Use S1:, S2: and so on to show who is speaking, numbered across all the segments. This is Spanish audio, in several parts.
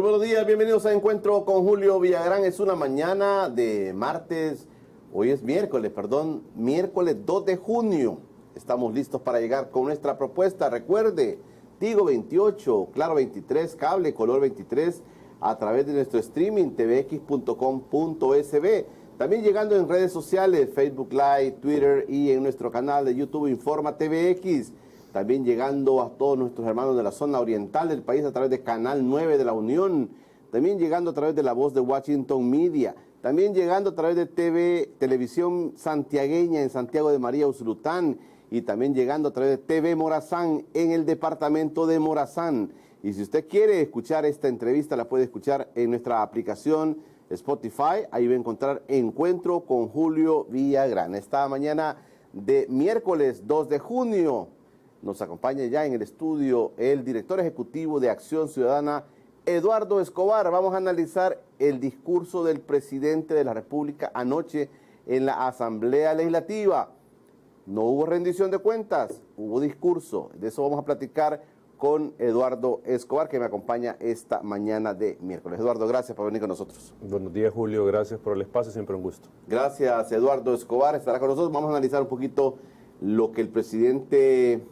S1: Muy buenos días, bienvenidos a Encuentro con Julio Villagrán. Es una mañana de martes, hoy es miércoles 2 de junio. Estamos listos para llegar con nuestra propuesta. Recuerde, Tigo 28, Claro 23, Cable, Color 23, a través de nuestro streaming tvx.com.sb. También llegando en redes sociales, Facebook Live, Twitter y en nuestro canal de YouTube Informa TVX. También llegando a todos nuestros hermanos de la zona oriental del país a través de Canal 9 de la Unión. También llegando a través de La Voz de Washington Media. También llegando a través de Televisión Santiagueña en Santiago de María Usulután. Y también llegando a través de TV Morazán en el departamento de Morazán. Y si usted quiere escuchar esta entrevista, la puede escuchar en nuestra aplicación Spotify. Ahí va a encontrar Encuentro con Julio Villagrán. Esta mañana de miércoles 2 de junio. Nos acompaña ya en el estudio el director ejecutivo de Acción Ciudadana, Eduardo Escobar. Vamos a analizar el discurso del presidente de la República anoche en la Asamblea Legislativa. No hubo rendición de cuentas, hubo discurso. De eso vamos a platicar con Eduardo Escobar, que me acompaña esta mañana de miércoles. Eduardo, gracias por venir con nosotros.
S2: Buenos días, Julio. Gracias por el espacio, siempre un gusto.
S1: Gracias, Eduardo Escobar. Estará con nosotros. Vamos a analizar un poquito lo que el presidente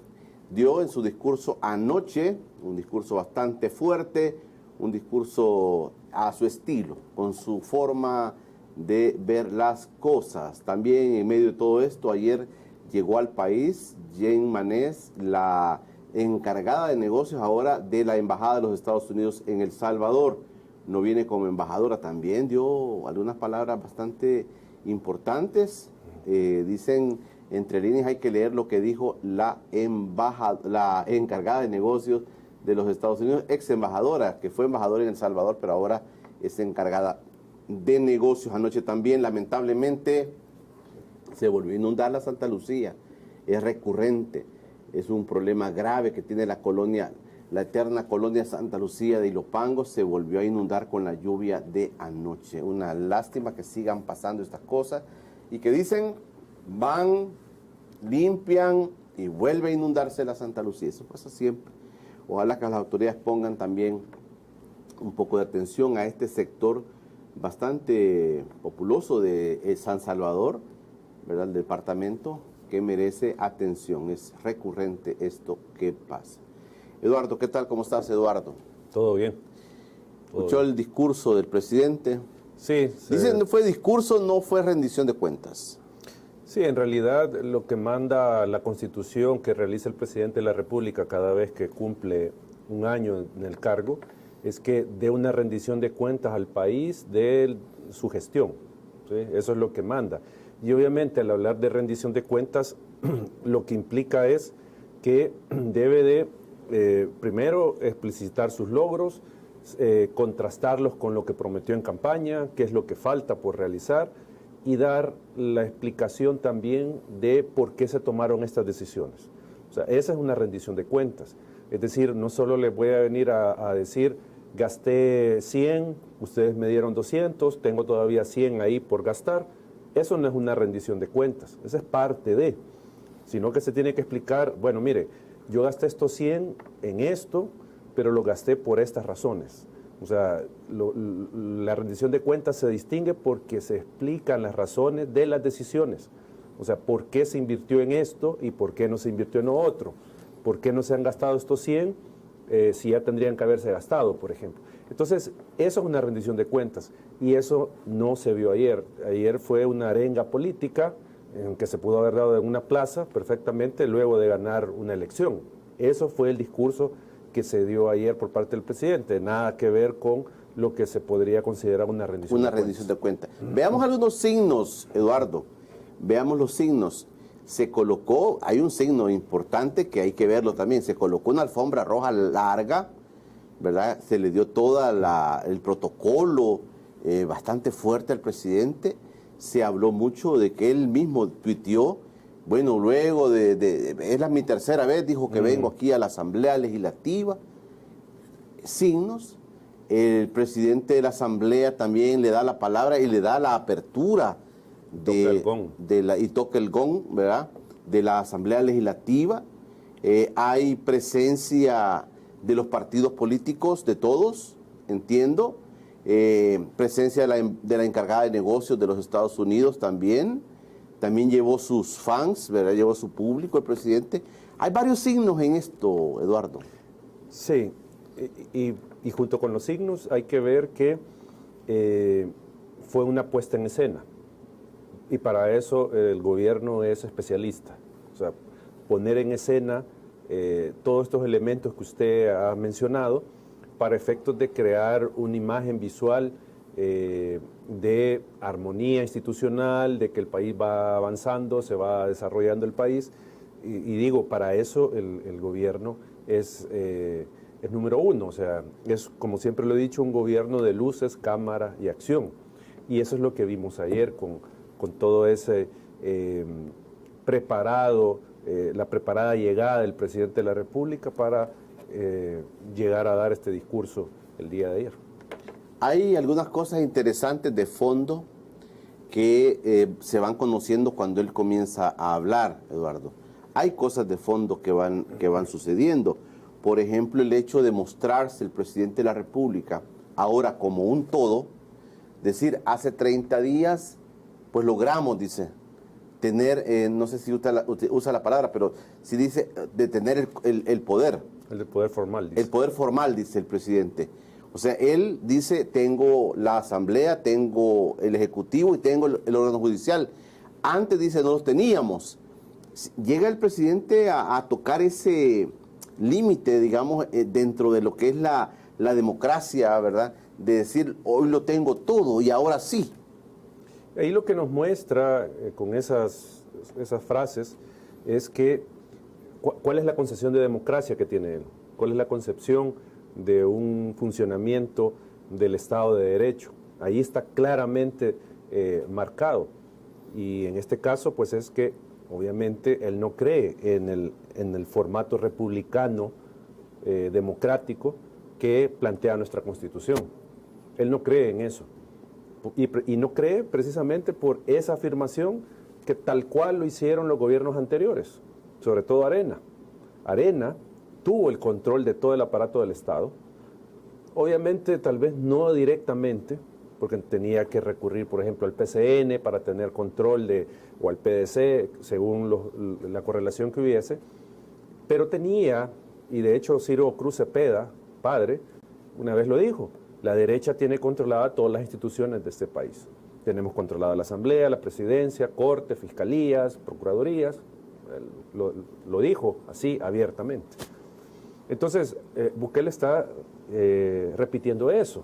S1: dio en su discurso anoche, un discurso bastante fuerte, un discurso a su estilo, con su forma de ver las cosas. También en medio de todo esto, ayer llegó al país Jen Manés, la encargada de negocios ahora de la Embajada de los Estados Unidos en El Salvador. No viene como embajadora, también dio algunas palabras bastante importantes. Dicen, entre líneas hay que leer lo que dijo la encargada de negocios de los Estados Unidos, ex embajadora, que fue embajadora en El Salvador, pero ahora es encargada de negocios. Anoche también, lamentablemente, se volvió a inundar la Santa Lucía. Es recurrente, es un problema grave que tiene la colonia, la eterna colonia Santa Lucía de Ilopango. Se volvió a inundar con la lluvia de anoche. Una lástima que sigan pasando estas cosas y que dicen, van, limpian y vuelve a inundarse la Santa Lucía. Eso pasa siempre. Ojalá que las autoridades pongan también un poco de atención a este sector bastante populoso de San Salvador, ¿verdad? El departamento que merece atención. Es recurrente esto que pasa. Eduardo, ¿qué tal? ¿Cómo estás, Eduardo?
S2: Todo bien.
S1: ¿Escuchó el discurso del presidente?
S2: Sí.
S1: Dicen, ¿fue discurso, no fue rendición de cuentas?
S2: Sí, en realidad lo que manda la Constitución que realiza el presidente de la República cada vez que cumple un año en el cargo es que dé una rendición de cuentas al país de su gestión. ¿Sí? Eso es lo que manda. Y obviamente al hablar de rendición de cuentas, lo que implica es que debe de, primero, explicitar sus logros, contrastarlos con lo que prometió en campaña, qué es lo que falta por realizar, y dar la explicación también de por qué se tomaron estas decisiones. O sea, esa es una rendición de cuentas. Es decir, no solo les voy a venir a decir, gasté 100, ustedes me dieron 200, tengo todavía 100 ahí por gastar. Eso no es una rendición de cuentas, esa es parte de, sino que se tiene que explicar, bueno, mire, yo gasté estos 100 en esto, pero lo gasté por estas razones. O sea, la rendición de cuentas se distingue porque se explican las razones de las decisiones. O sea, por qué se invirtió en esto y por qué no se invirtió en lo otro. ¿Por qué no se han gastado estos 100 si ya tendrían que haberse gastado, por ejemplo? Entonces, eso es una rendición de cuentas y eso no se vio ayer. Ayer fue una arenga política en que se pudo haber dado en una plaza perfectamente luego de ganar una elección. Eso fue el discurso que se dio ayer por parte del presidente, nada que ver con lo que se podría considerar una rendición de cuentas. Una rendición de cuentas.
S1: Veamos algunos signos, Eduardo, veamos los signos. Se colocó, hay un signo importante que hay que verlo también, se colocó una alfombra roja larga, ¿verdad? Se le dio todo el protocolo bastante fuerte al presidente. Se habló mucho de que él mismo tuiteó, bueno, luego es mi tercera vez, dijo que vengo aquí a la Asamblea Legislativa. Signos. El presidente de la Asamblea también le da la palabra y le da la apertura y toca el gong, ¿verdad? De la Asamblea Legislativa. Hay presencia de los partidos políticos, de todos, entiendo. Presencia de la encargada de negocios de los Estados Unidos también. También llevó sus fans, ¿verdad? Llevó su público el presidente. Hay varios signos en esto, Eduardo.
S2: Sí, y junto con los signos hay que ver que fue una puesta en escena. Y para eso el gobierno es especialista. O sea, poner en escena todos estos elementos que usted ha mencionado para efectos de crear una imagen visual de armonía institucional, de que el país va avanzando, se va desarrollando el país. Y digo, para eso el gobierno es número uno. O sea, es, como siempre lo he dicho, un gobierno de luces, cámara y acción. Y eso es lo que vimos ayer con todo ese la preparada llegada del presidente de la República para llegar a dar este discurso el día de ayer.
S1: Hay algunas cosas interesantes de fondo que se van conociendo cuando él comienza a hablar, Eduardo. Hay cosas de fondo que van sucediendo. Por ejemplo, el hecho de mostrarse el presidente de la República ahora como un todo, decir, hace 30 días, pues logramos, dice, tener, no sé si usa la palabra, pero sí dice, de tener el poder.
S2: El poder formal, dice.
S1: El poder formal, dice el presidente. O sea, él dice, tengo la Asamblea, tengo el Ejecutivo y tengo el órgano judicial. Antes, dice, no los teníamos. Llega el presidente a tocar ese límite, digamos, dentro de lo que es la democracia, ¿verdad? De decir, hoy lo tengo todo y ahora sí.
S2: Ahí lo que nos muestra con esas frases es que cuál es la concepción de democracia que tiene él, cuál es la concepción de un funcionamiento del Estado de Derecho. Ahí está claramente marcado. Y en este caso, pues es que obviamente él no cree en el formato republicano democrático que plantea nuestra Constitución. Él no cree en eso. Y no cree precisamente por esa afirmación que tal cual lo hicieron los gobiernos anteriores, sobre todo Arena. Arena tuvo el control de todo el aparato del Estado, obviamente tal vez no directamente, porque tenía que recurrir, por ejemplo, al PCN para tener control o al PDC, según la correlación que hubiese, pero tenía, y de hecho Ciro Cruz Cepeda, padre, una vez lo dijo, la derecha tiene controlada todas las instituciones de este país. Tenemos controlada la Asamblea, la Presidencia, Corte, Fiscalías, Procuradurías. Lo dijo así abiertamente. Entonces, Bukele está repitiendo eso,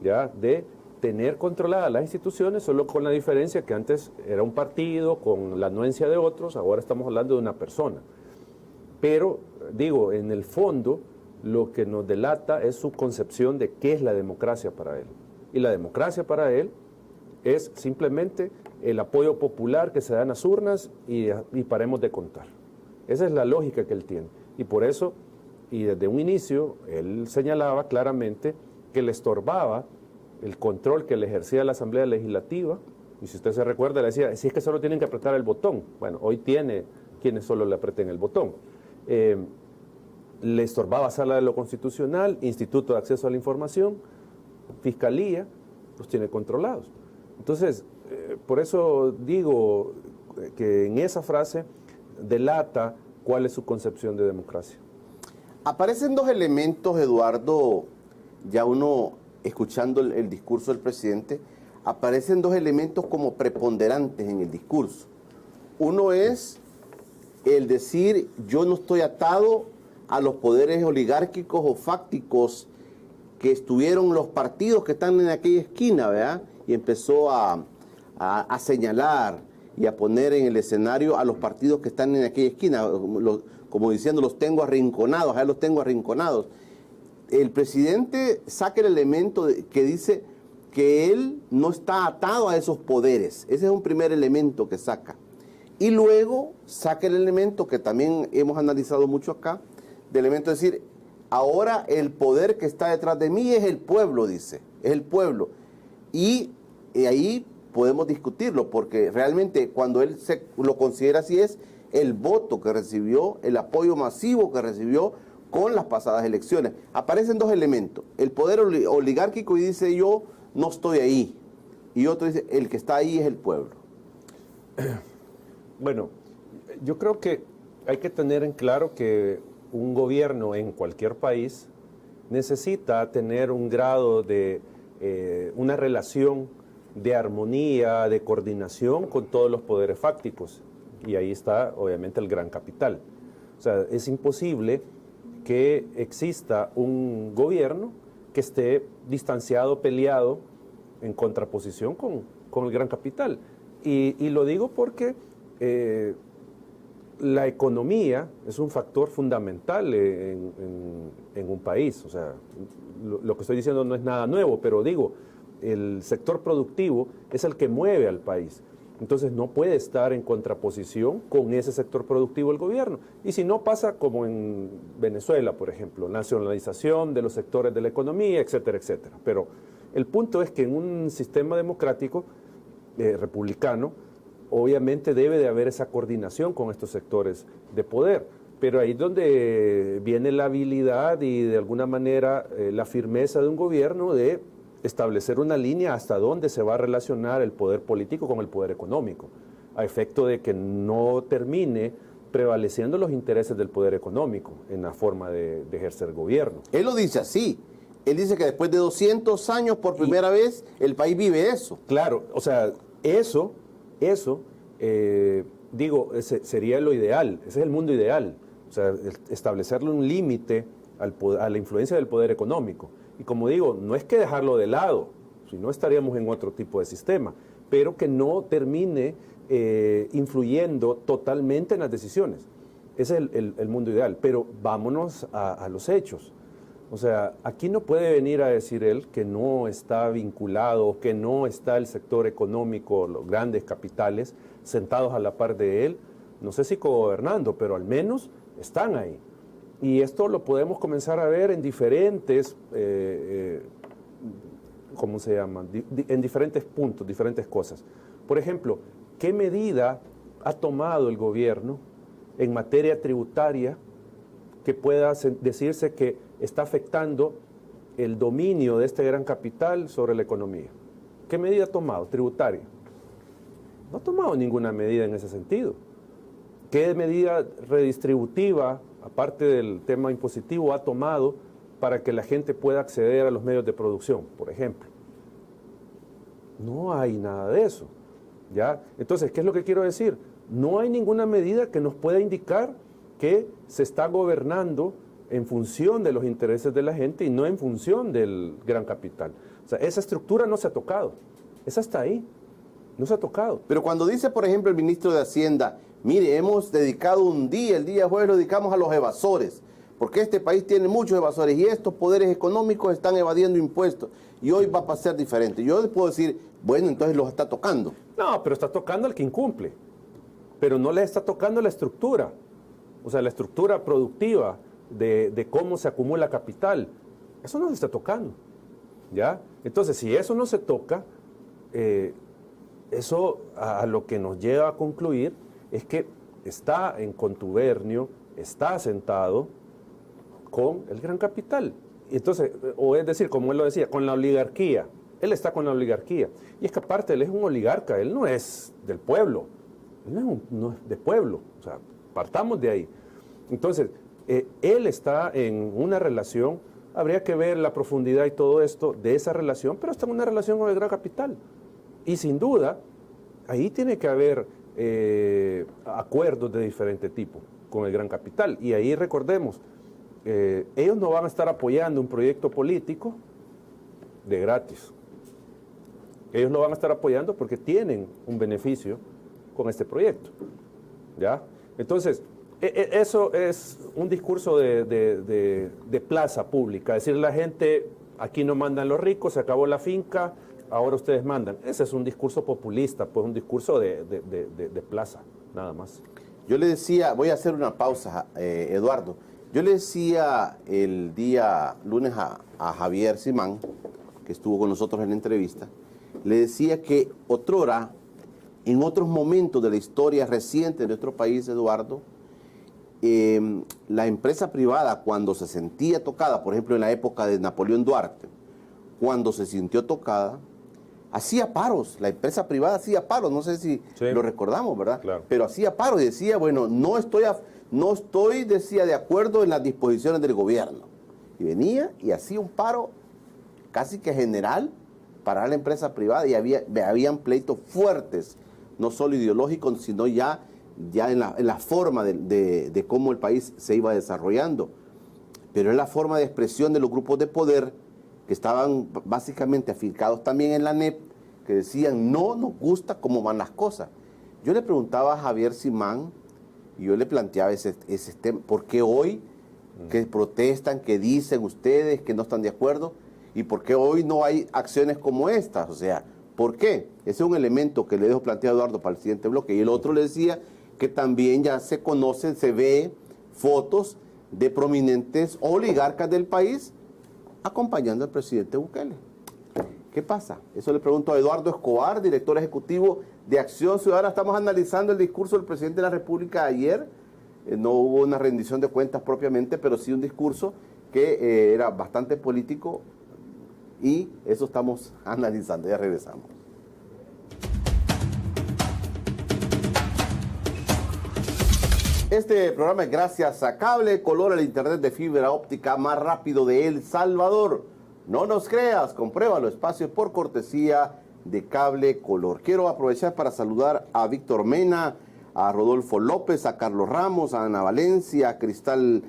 S2: ¿ya? De tener controladas las instituciones, solo con la diferencia que antes era un partido con la anuencia de otros, ahora estamos hablando de una persona. Pero, digo, en el fondo, lo que nos delata es su concepción de qué es la democracia para él. Y la democracia para él es simplemente el apoyo popular que se da en las urnas y paremos de contar. Esa es la lógica que él tiene. Y por eso, y desde un inicio, él señalaba claramente que le estorbaba el control que le ejercía la Asamblea Legislativa. Y si usted se recuerda, le decía, si es que solo tienen que apretar el botón. Bueno, hoy tiene quienes solo le aprieten el botón. Le estorbaba Sala de lo Constitucional, Instituto de Acceso a la Información, Fiscalía, los tiene controlados. Entonces, por eso digo que en esa frase delata cuál es su concepción de democracia.
S1: Aparecen dos elementos, Eduardo, ya uno escuchando el discurso del presidente, aparecen dos elementos como preponderantes en el discurso. Uno es el decir, yo no estoy atado a los poderes oligárquicos o fácticos que estuvieron los partidos que están en aquella esquina, ¿verdad? Y empezó a señalar y a poner en el escenario a los partidos que están en aquella esquina, como diciendo, los tengo arrinconados, los tengo arrinconados. El presidente saca el elemento que dice que él no está atado a esos poderes. Ese es un primer elemento que saca. Y luego saca el elemento que también hemos analizado mucho acá, del elemento de decir, ahora el poder que está detrás de mí es el pueblo, dice, es el pueblo. Y ahí podemos discutirlo, porque realmente cuando él lo considera así es el voto que recibió, el apoyo masivo que recibió con las pasadas elecciones. Aparecen dos elementos. El poder oligárquico y dice yo no estoy ahí. Y otro dice el que está ahí es el pueblo.
S2: Bueno, yo creo que hay que tener en claro que un gobierno en cualquier país necesita tener un grado de, una relación de armonía, de coordinación con todos los poderes fácticos. Y ahí está, obviamente, el gran capital. O sea, es imposible que exista un gobierno que esté distanciado, peleado, en contraposición con el gran capital. Y lo digo porque la economía es un factor fundamental en un país. O sea, lo que estoy diciendo no es nada nuevo, pero digo, el sector productivo es el que mueve al país. Entonces no puede estar en contraposición con ese sector productivo el gobierno. Y si no, pasa como en Venezuela, por ejemplo, nacionalización de los sectores de la economía, etcétera, etcétera. Pero el punto es que en un sistema democrático republicano, obviamente debe de haber esa coordinación con estos sectores de poder. Pero ahí es donde viene la habilidad y de alguna manera la firmeza de un gobierno de establecer una línea hasta dónde se va a relacionar el poder político con el poder económico, a efecto de que no termine prevaleciendo los intereses del poder económico en la forma de ejercer gobierno.
S1: Él lo dice así. Él dice que después de 200 años, por primera vez, el país vive eso. Claro,
S2: o sea, eso digo, ese sería lo ideal, ese es el mundo ideal. O sea, establecerle un límite a la influencia del poder económico. Y como digo, no es que dejarlo de lado, si no estaríamos en otro tipo de sistema, pero que no termine influyendo totalmente en las decisiones. Ese es el mundo ideal. Pero vámonos a los hechos. O sea, aquí no puede venir a decir él que no está vinculado, que no está el sector económico, los grandes capitales, sentados a la par de él, no sé si cogobernando, pero al menos están ahí. Y esto lo podemos comenzar a ver en diferentes, ¿cómo se llaman? En diferentes puntos, diferentes cosas. Por ejemplo, ¿qué medida ha tomado el gobierno en materia tributaria que pueda decirse que está afectando el dominio de este gran capital sobre la economía? ¿Qué medida ha tomado tributaria? No ha tomado ninguna medida en ese sentido. ¿Qué medida redistributiva, aparte del tema impositivo, ha tomado para que la gente pueda acceder a los medios de producción, por ejemplo? No hay nada de eso, ¿ya? Entonces, ¿qué es lo que quiero decir? No hay ninguna medida que nos pueda indicar que se está gobernando en función de los intereses de la gente y no en función del gran capital. O sea, esa estructura no se ha tocado, esa está ahí, no se ha tocado.
S1: Pero cuando dice, por ejemplo, el ministro de Hacienda, mire, hemos dedicado un día, el día jueves lo dedicamos a los evasores, porque este país tiene muchos evasores y estos poderes económicos están evadiendo impuestos y hoy va a ser diferente. Yo les puedo decir, bueno, entonces los está tocando.
S2: No, pero está tocando al que incumple, pero no le está tocando la estructura, o sea, la estructura productiva de cómo se acumula capital. Eso no se está tocando, ¿ya? Entonces, si eso no se toca, eso a lo que nos lleva a concluir es que está en contubernio, está sentado con el gran capital. Entonces, o es decir, como él lo decía, con la oligarquía. Él está con la oligarquía. Y es que aparte, él es un oligarca, él no es del pueblo, él no es de pueblo. O sea, partamos de ahí. Entonces, él está en una relación, habría que ver la profundidad y todo esto de esa relación, pero está en una relación con el gran capital. Y sin duda, ahí tiene que haber acuerdos de diferente tipo con el gran capital. Y ahí recordemos, ellos no van a estar apoyando un proyecto político de gratis. Ellos lo van a estar apoyando porque tienen un beneficio con este proyecto, ¿ya? Entonces, eso es un discurso de plaza pública, decirle a la gente, aquí no mandan los ricos, se acabó la finca, ahora ustedes mandan. Ese es un discurso populista, pues un discurso de plaza, nada más.
S1: Yo le decía, voy a hacer una pausa, Eduardo. Yo le decía el día lunes a Javier Simán, que estuvo con nosotros en la entrevista, le decía que otrora, en otros momentos de la historia reciente de nuestro país, Eduardo, la empresa privada, cuando se sentía tocada, por ejemplo en la época de Napoleón Duarte, cuando se sintió tocada, hacía paros, la empresa privada hacía paros, no sé si lo recordamos, ¿verdad?
S2: Claro.
S1: Pero hacía paros y decía, bueno, no estoy, decía, de acuerdo en las disposiciones del gobierno. Y venía y hacía un paro casi que general para la empresa privada y habían pleitos fuertes, no solo ideológicos, sino ya en la forma de cómo el país se iba desarrollando. Pero es la forma de expresión de los grupos de poder que estaban básicamente afincados también en la NEP, que decían, no nos gusta cómo van las cosas. Yo le preguntaba a Javier Simán, y yo le planteaba ese tema, ¿por qué hoy que protestan, que dicen ustedes que no están de acuerdo? ¿Y por qué hoy no hay acciones como estas? O sea, ¿por qué? Ese es un elemento que le dejo planteado a Eduardo para el siguiente bloque. Y el otro le decía que también ya se conocen, se ve fotos de prominentes oligarcas del país acompañando al presidente Bukele. ¿Qué pasa? Eso le pregunto a Eduardo Escobar, director ejecutivo de Acción Ciudadana. Estamos analizando el discurso del presidente de la República ayer. No hubo una rendición de cuentas propiamente, pero sí un discurso que era bastante político y eso estamos analizando. Ya regresamos. Este programa es gracias a Cable Color, el internet de fibra óptica más rápido de El Salvador. No nos creas, compruébalo, espacio por cortesía de Cable Color. Quiero aprovechar para saludar a Víctor Mena, a Rodolfo López, a Carlos Ramos, a Ana Valencia, a Cristal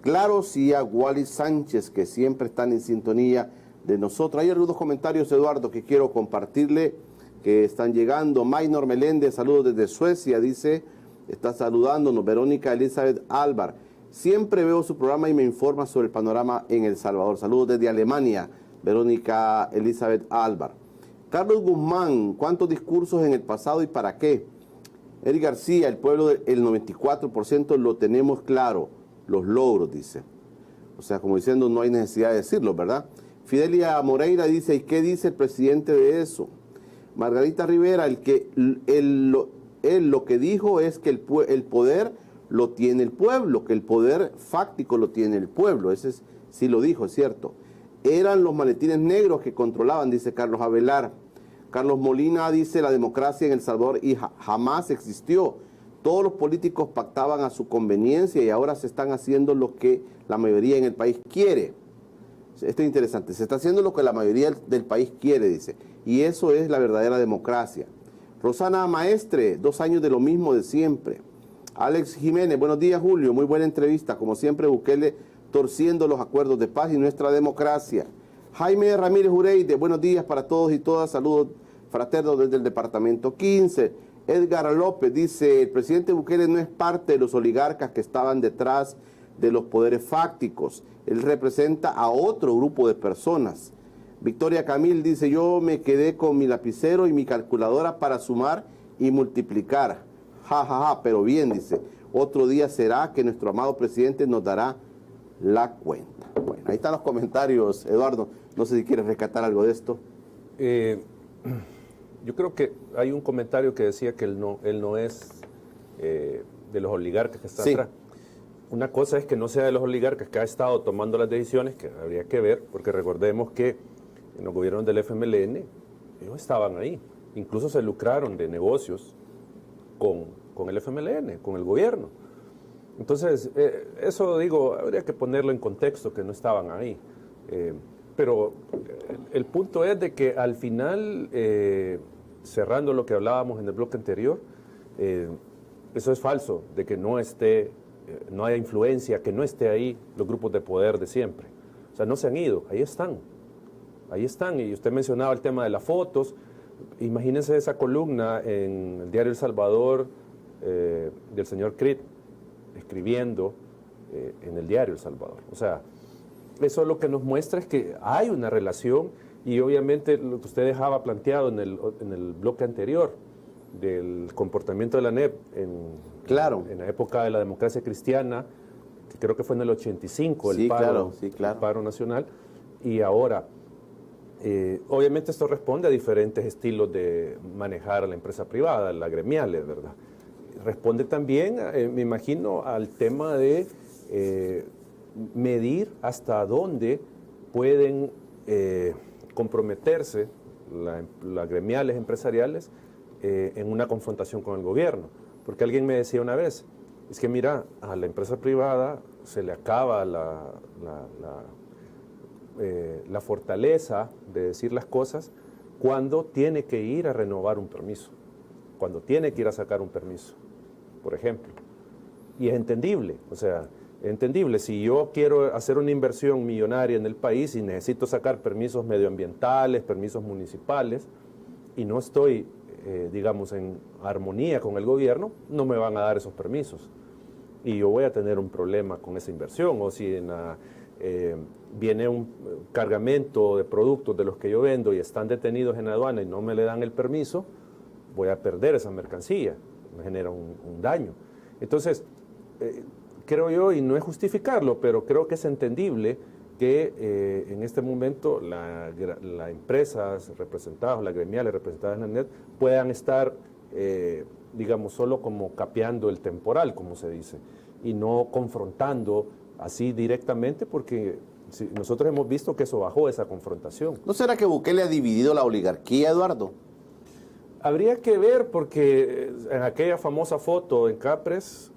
S1: Claros y a Wally Sánchez, que siempre están en sintonía de nosotros. Hay algunos comentarios, Eduardo, que quiero compartirle, que están llegando. Maynor Meléndez, saludos desde Suecia, dice, está saludándonos. Verónica Elizabeth Álvar, siempre veo su programa y me informa sobre el panorama en El Salvador. Saludos desde Alemania, Verónica Elizabeth Álvar. Carlos Guzmán, ¿cuántos discursos en el pasado y para qué? Eric García, el pueblo del 94% lo tenemos claro, los logros, dice. O sea, como diciendo, no hay necesidad de decirlo, ¿verdad? Fidelia Moreira dice, ¿y qué dice el presidente de eso? Margarita Rivera, él lo que dijo es que el poder lo tiene el pueblo, que el poder fáctico lo tiene el pueblo. Ese sí lo dijo, es cierto. Eran los maletines negros que controlaban, dice Carlos Avelar. Carlos Molina dice, la democracia en El Salvador jamás existió. Todos los políticos pactaban a su conveniencia y ahora se están haciendo lo que la mayoría en el país quiere. Esto es interesante. Se está haciendo lo que la mayoría del país quiere, dice. Y eso es la verdadera democracia. Rosana Maestre, 2 años de lo mismo de siempre. Alex Jiménez, buenos días, Julio. Muy buena entrevista. Como siempre, Bukele torciendo los acuerdos de paz y nuestra democracia. Jaime Ramírez Ureide, buenos días para todos y todas. Saludos fraternos desde el departamento 15. Edgar López dice, el presidente Bukele no es parte de los oligarcas que estaban detrás de los poderes fácticos. Él representa a otro grupo de personas. Victoria Camil dice, yo me quedé con mi lapicero y mi calculadora para sumar y multiplicar. Ja, ja, ja, pero bien, dice, otro día será que nuestro amado presidente nos dará la cuenta. Bueno, ahí están los comentarios, Eduardo. No sé si quieres rescatar algo de esto.
S2: Yo creo que hay un comentario que decía que él no es de los oligarcas que están atrás. Una cosa es que no sea de los oligarcas que ha estado tomando las decisiones, que habría que ver, porque recordemos que en los gobiernos del FMLN, ellos estaban ahí. Incluso se lucraron de negocios con el FMLN, con el gobierno. Entonces, eso digo, habría que ponerlo en contexto, que no estaban ahí. Pero el punto es de que al final, cerrando lo que hablábamos en el bloque anterior, eso es falso, de que no haya influencia, que no esté ahí los grupos de poder de siempre. O sea, no se han ido, ahí están. Ahí están, y usted mencionaba el tema de las fotos. Imagínense esa columna en el diario El Salvador del señor Crit, escribiendo en el diario El Salvador. O sea, eso lo que nos muestra es que hay una relación, y obviamente lo que usted dejaba planteado en el bloque anterior del comportamiento de la NEP en la época de la democracia cristiana, que creo que fue en el 85, el paro nacional, y ahora, obviamente esto responde a diferentes estilos de manejar a la empresa privada, la gremial, ¿verdad? responde también, me imagino, al tema de medir hasta dónde pueden comprometerse las gremiales empresariales en una confrontación con el gobierno. Porque alguien me decía una vez, es que mira, a la empresa privada se le acaba la fortaleza de decir las cosas cuando tiene que ir a renovar un permiso, cuando tiene que ir a sacar un permiso, por ejemplo. Y es entendible, o sea, es entendible. Si yo quiero hacer una inversión millonaria en el país y necesito sacar permisos medioambientales, permisos municipales, y no estoy, digamos, en armonía con el gobierno, no me van a dar esos permisos. Y yo voy a tener un problema con esa inversión. O si viene un cargamento de productos de los que yo vendo y están detenidos en aduana y no me le dan el permiso, voy a perder esa mercancía, me genera un daño. Entonces, creo yo, y no es justificarlo, pero creo que es entendible que en este momento las empresas representadas, las gremiales representadas en la NET, puedan estar, digamos, solo como capeando el temporal, como se dice, y no confrontando así directamente, porque nosotros hemos visto que eso bajó, esa confrontación.
S1: ¿No será que Bukele ha dividido la oligarquía, Eduardo?
S2: Habría que ver, porque en aquella famosa foto en Capres,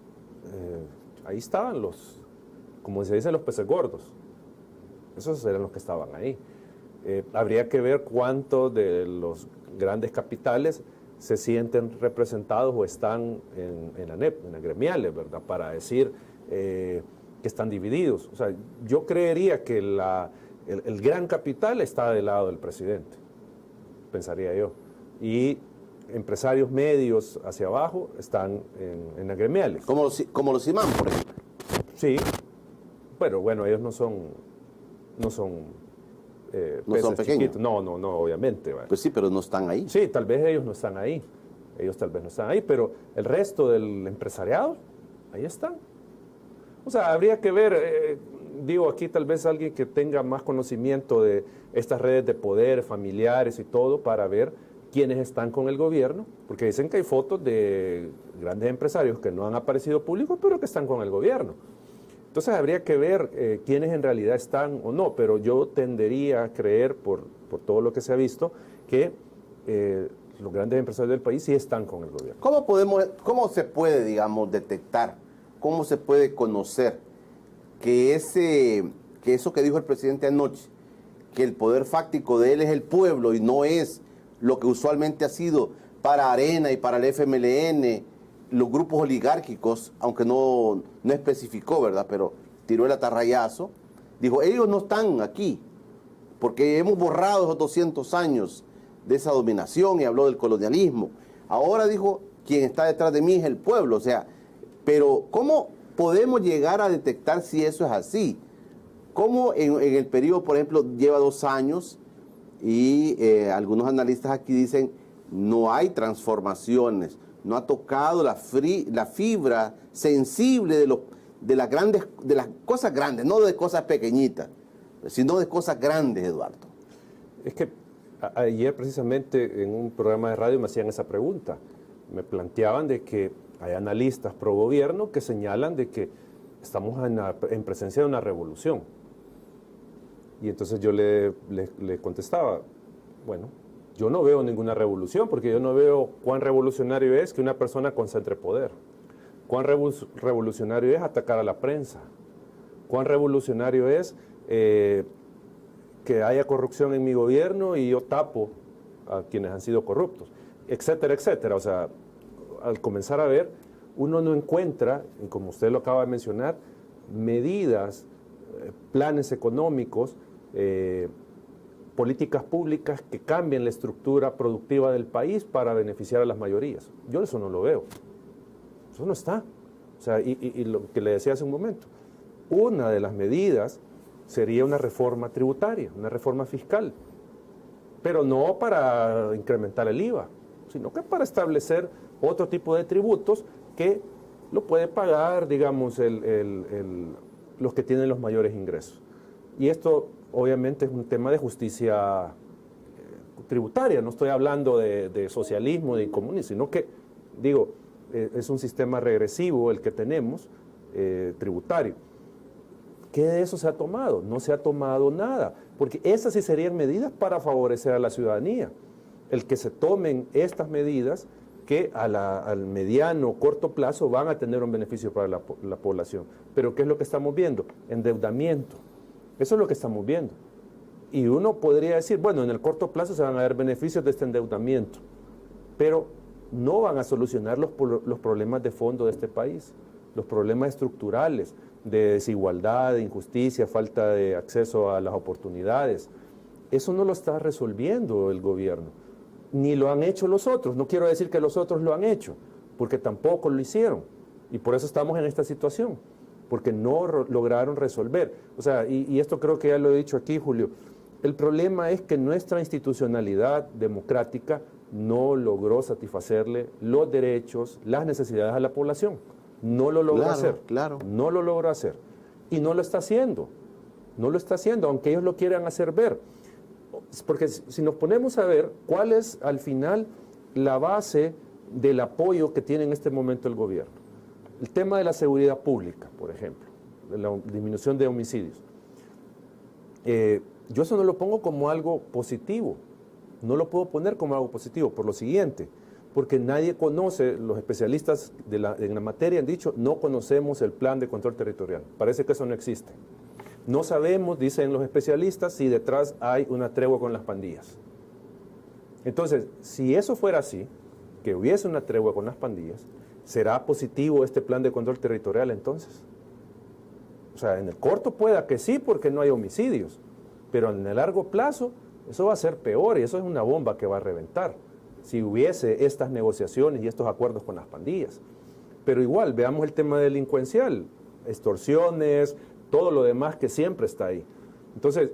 S2: ahí estaban como se dice, los peces gordos. Esos eran los que estaban ahí. Habría que ver cuántos de los grandes capitales se sienten representados o están en la NEP, en las gremiales, ¿verdad? Para decir que están divididos. O sea, yo creería que el gran capital está del lado del presidente, pensaría yo. Y empresarios medios hacia abajo están en las gremiales.
S1: Como los imán, por ejemplo.
S2: Sí, pero bueno, ellos no son
S1: no son pequeños.
S2: Chiquitos. No, obviamente. ¿Vale?
S1: Pues sí, pero no están ahí.
S2: Sí, tal vez ellos no están ahí. Ellos tal vez no están ahí, pero el resto del empresariado, ahí están. O sea, habría que ver, digo, aquí tal vez alguien que tenga más conocimiento de estas redes de poder, familiares y todo, para ver quiénes están con el gobierno, porque dicen que hay fotos de grandes empresarios que no han aparecido públicos, pero que están con el gobierno. Entonces habría que ver quiénes en realidad están o no, pero yo tendería a creer, por todo lo que se ha visto, que los grandes empresarios del país sí están con el gobierno.
S1: ¿Cómo se puede, digamos, detectar, cómo se puede conocer que eso que dijo el presidente anoche, que el poder fáctico de él es el pueblo y no es lo que usualmente ha sido para Arena y para el FMLN, los grupos oligárquicos, aunque no especificó, ¿verdad? Pero tiró el atarrayazo, dijo, ellos no están aquí, porque hemos borrado esos 200 años de esa dominación y habló del colonialismo. Ahora dijo, quien está detrás de mí es el pueblo, o sea, pero ¿cómo podemos llegar a detectar si eso es así? ¿Cómo en el periodo, por ejemplo, lleva 2 años y algunos analistas aquí dicen, no hay transformaciones, no ha tocado la fibra sensible de las cosas grandes, no de cosas pequeñitas, sino de cosas grandes, Eduardo?
S2: Es que ayer precisamente en un programa de radio me hacían esa pregunta. Me planteaban de que hay analistas pro gobierno que señalan de que estamos en presencia de una revolución. Y entonces yo le contestaba, bueno, yo no veo ninguna revolución, porque yo no veo cuán revolucionario es que una persona concentre poder. Cuán revolucionario es atacar a la prensa. Cuán revolucionario es que haya corrupción en mi gobierno y yo tapo a quienes han sido corruptos, etcétera, etcétera. O sea, al comenzar a ver, uno no encuentra, y como usted lo acaba de mencionar, medidas, planes económicos, políticas públicas que cambien la estructura productiva del país para beneficiar a las mayorías. Yo eso no lo veo. Eso no está. O sea, y lo que le decía hace un momento, una de las medidas sería una reforma tributaria, una reforma fiscal, pero no para incrementar el IVA, sino que para establecer otro tipo de tributos que lo puede pagar, digamos, los que tienen los mayores ingresos. Y esto obviamente es un tema de justicia tributaria, no estoy hablando de socialismo, de comunismo, sino que, digo, es un sistema regresivo el que tenemos, tributario. ¿Qué de eso se ha tomado? No se ha tomado nada, porque esas sí serían medidas para favorecer a la ciudadanía. El que se tomen estas medidas que al mediano o corto plazo van a tener un beneficio para la población. Pero ¿qué es lo que estamos viendo? Endeudamiento. Eso es lo que estamos viendo. Y uno podría decir, bueno, en el corto plazo se van a ver beneficios de este endeudamiento, pero no van a solucionar los problemas de fondo de este país, los problemas estructurales de desigualdad, de injusticia, falta de acceso a las oportunidades. Eso no lo está resolviendo el gobierno, ni lo han hecho los otros. No quiero decir que los otros lo han hecho, porque tampoco lo hicieron. Y por eso estamos en esta situación, porque no lograron resolver. O sea, y esto creo que ya lo he dicho aquí, Julio, el problema es que nuestra institucionalidad democrática no logró satisfacerle los derechos, las necesidades a la población. No lo logró hacer.
S1: Claro.
S2: No lo logró hacer. Y no lo está haciendo. No lo está haciendo, aunque ellos lo quieran hacer ver. Porque si nos ponemos a ver cuál es al final la base del apoyo que tiene en este momento el gobierno. El tema de la seguridad pública, por ejemplo, de la disminución de homicidios. Yo eso no lo pongo como algo positivo. No lo puedo poner como algo positivo, por lo siguiente, porque nadie conoce, los especialistas en la materia han dicho, no conocemos el plan de control territorial. Parece que eso no existe. No sabemos, dicen los especialistas, si detrás hay una tregua con las pandillas. Entonces, si eso fuera así, que hubiese una tregua con las pandillas, ¿será positivo este plan de control territorial entonces? O sea, en el corto pueda que sí, porque no hay homicidios, pero en el largo plazo eso va a ser peor y eso es una bomba que va a reventar si hubiese estas negociaciones y estos acuerdos con las pandillas. Pero igual, veamos el tema delincuencial, extorsiones, todo lo demás que siempre está ahí. Entonces,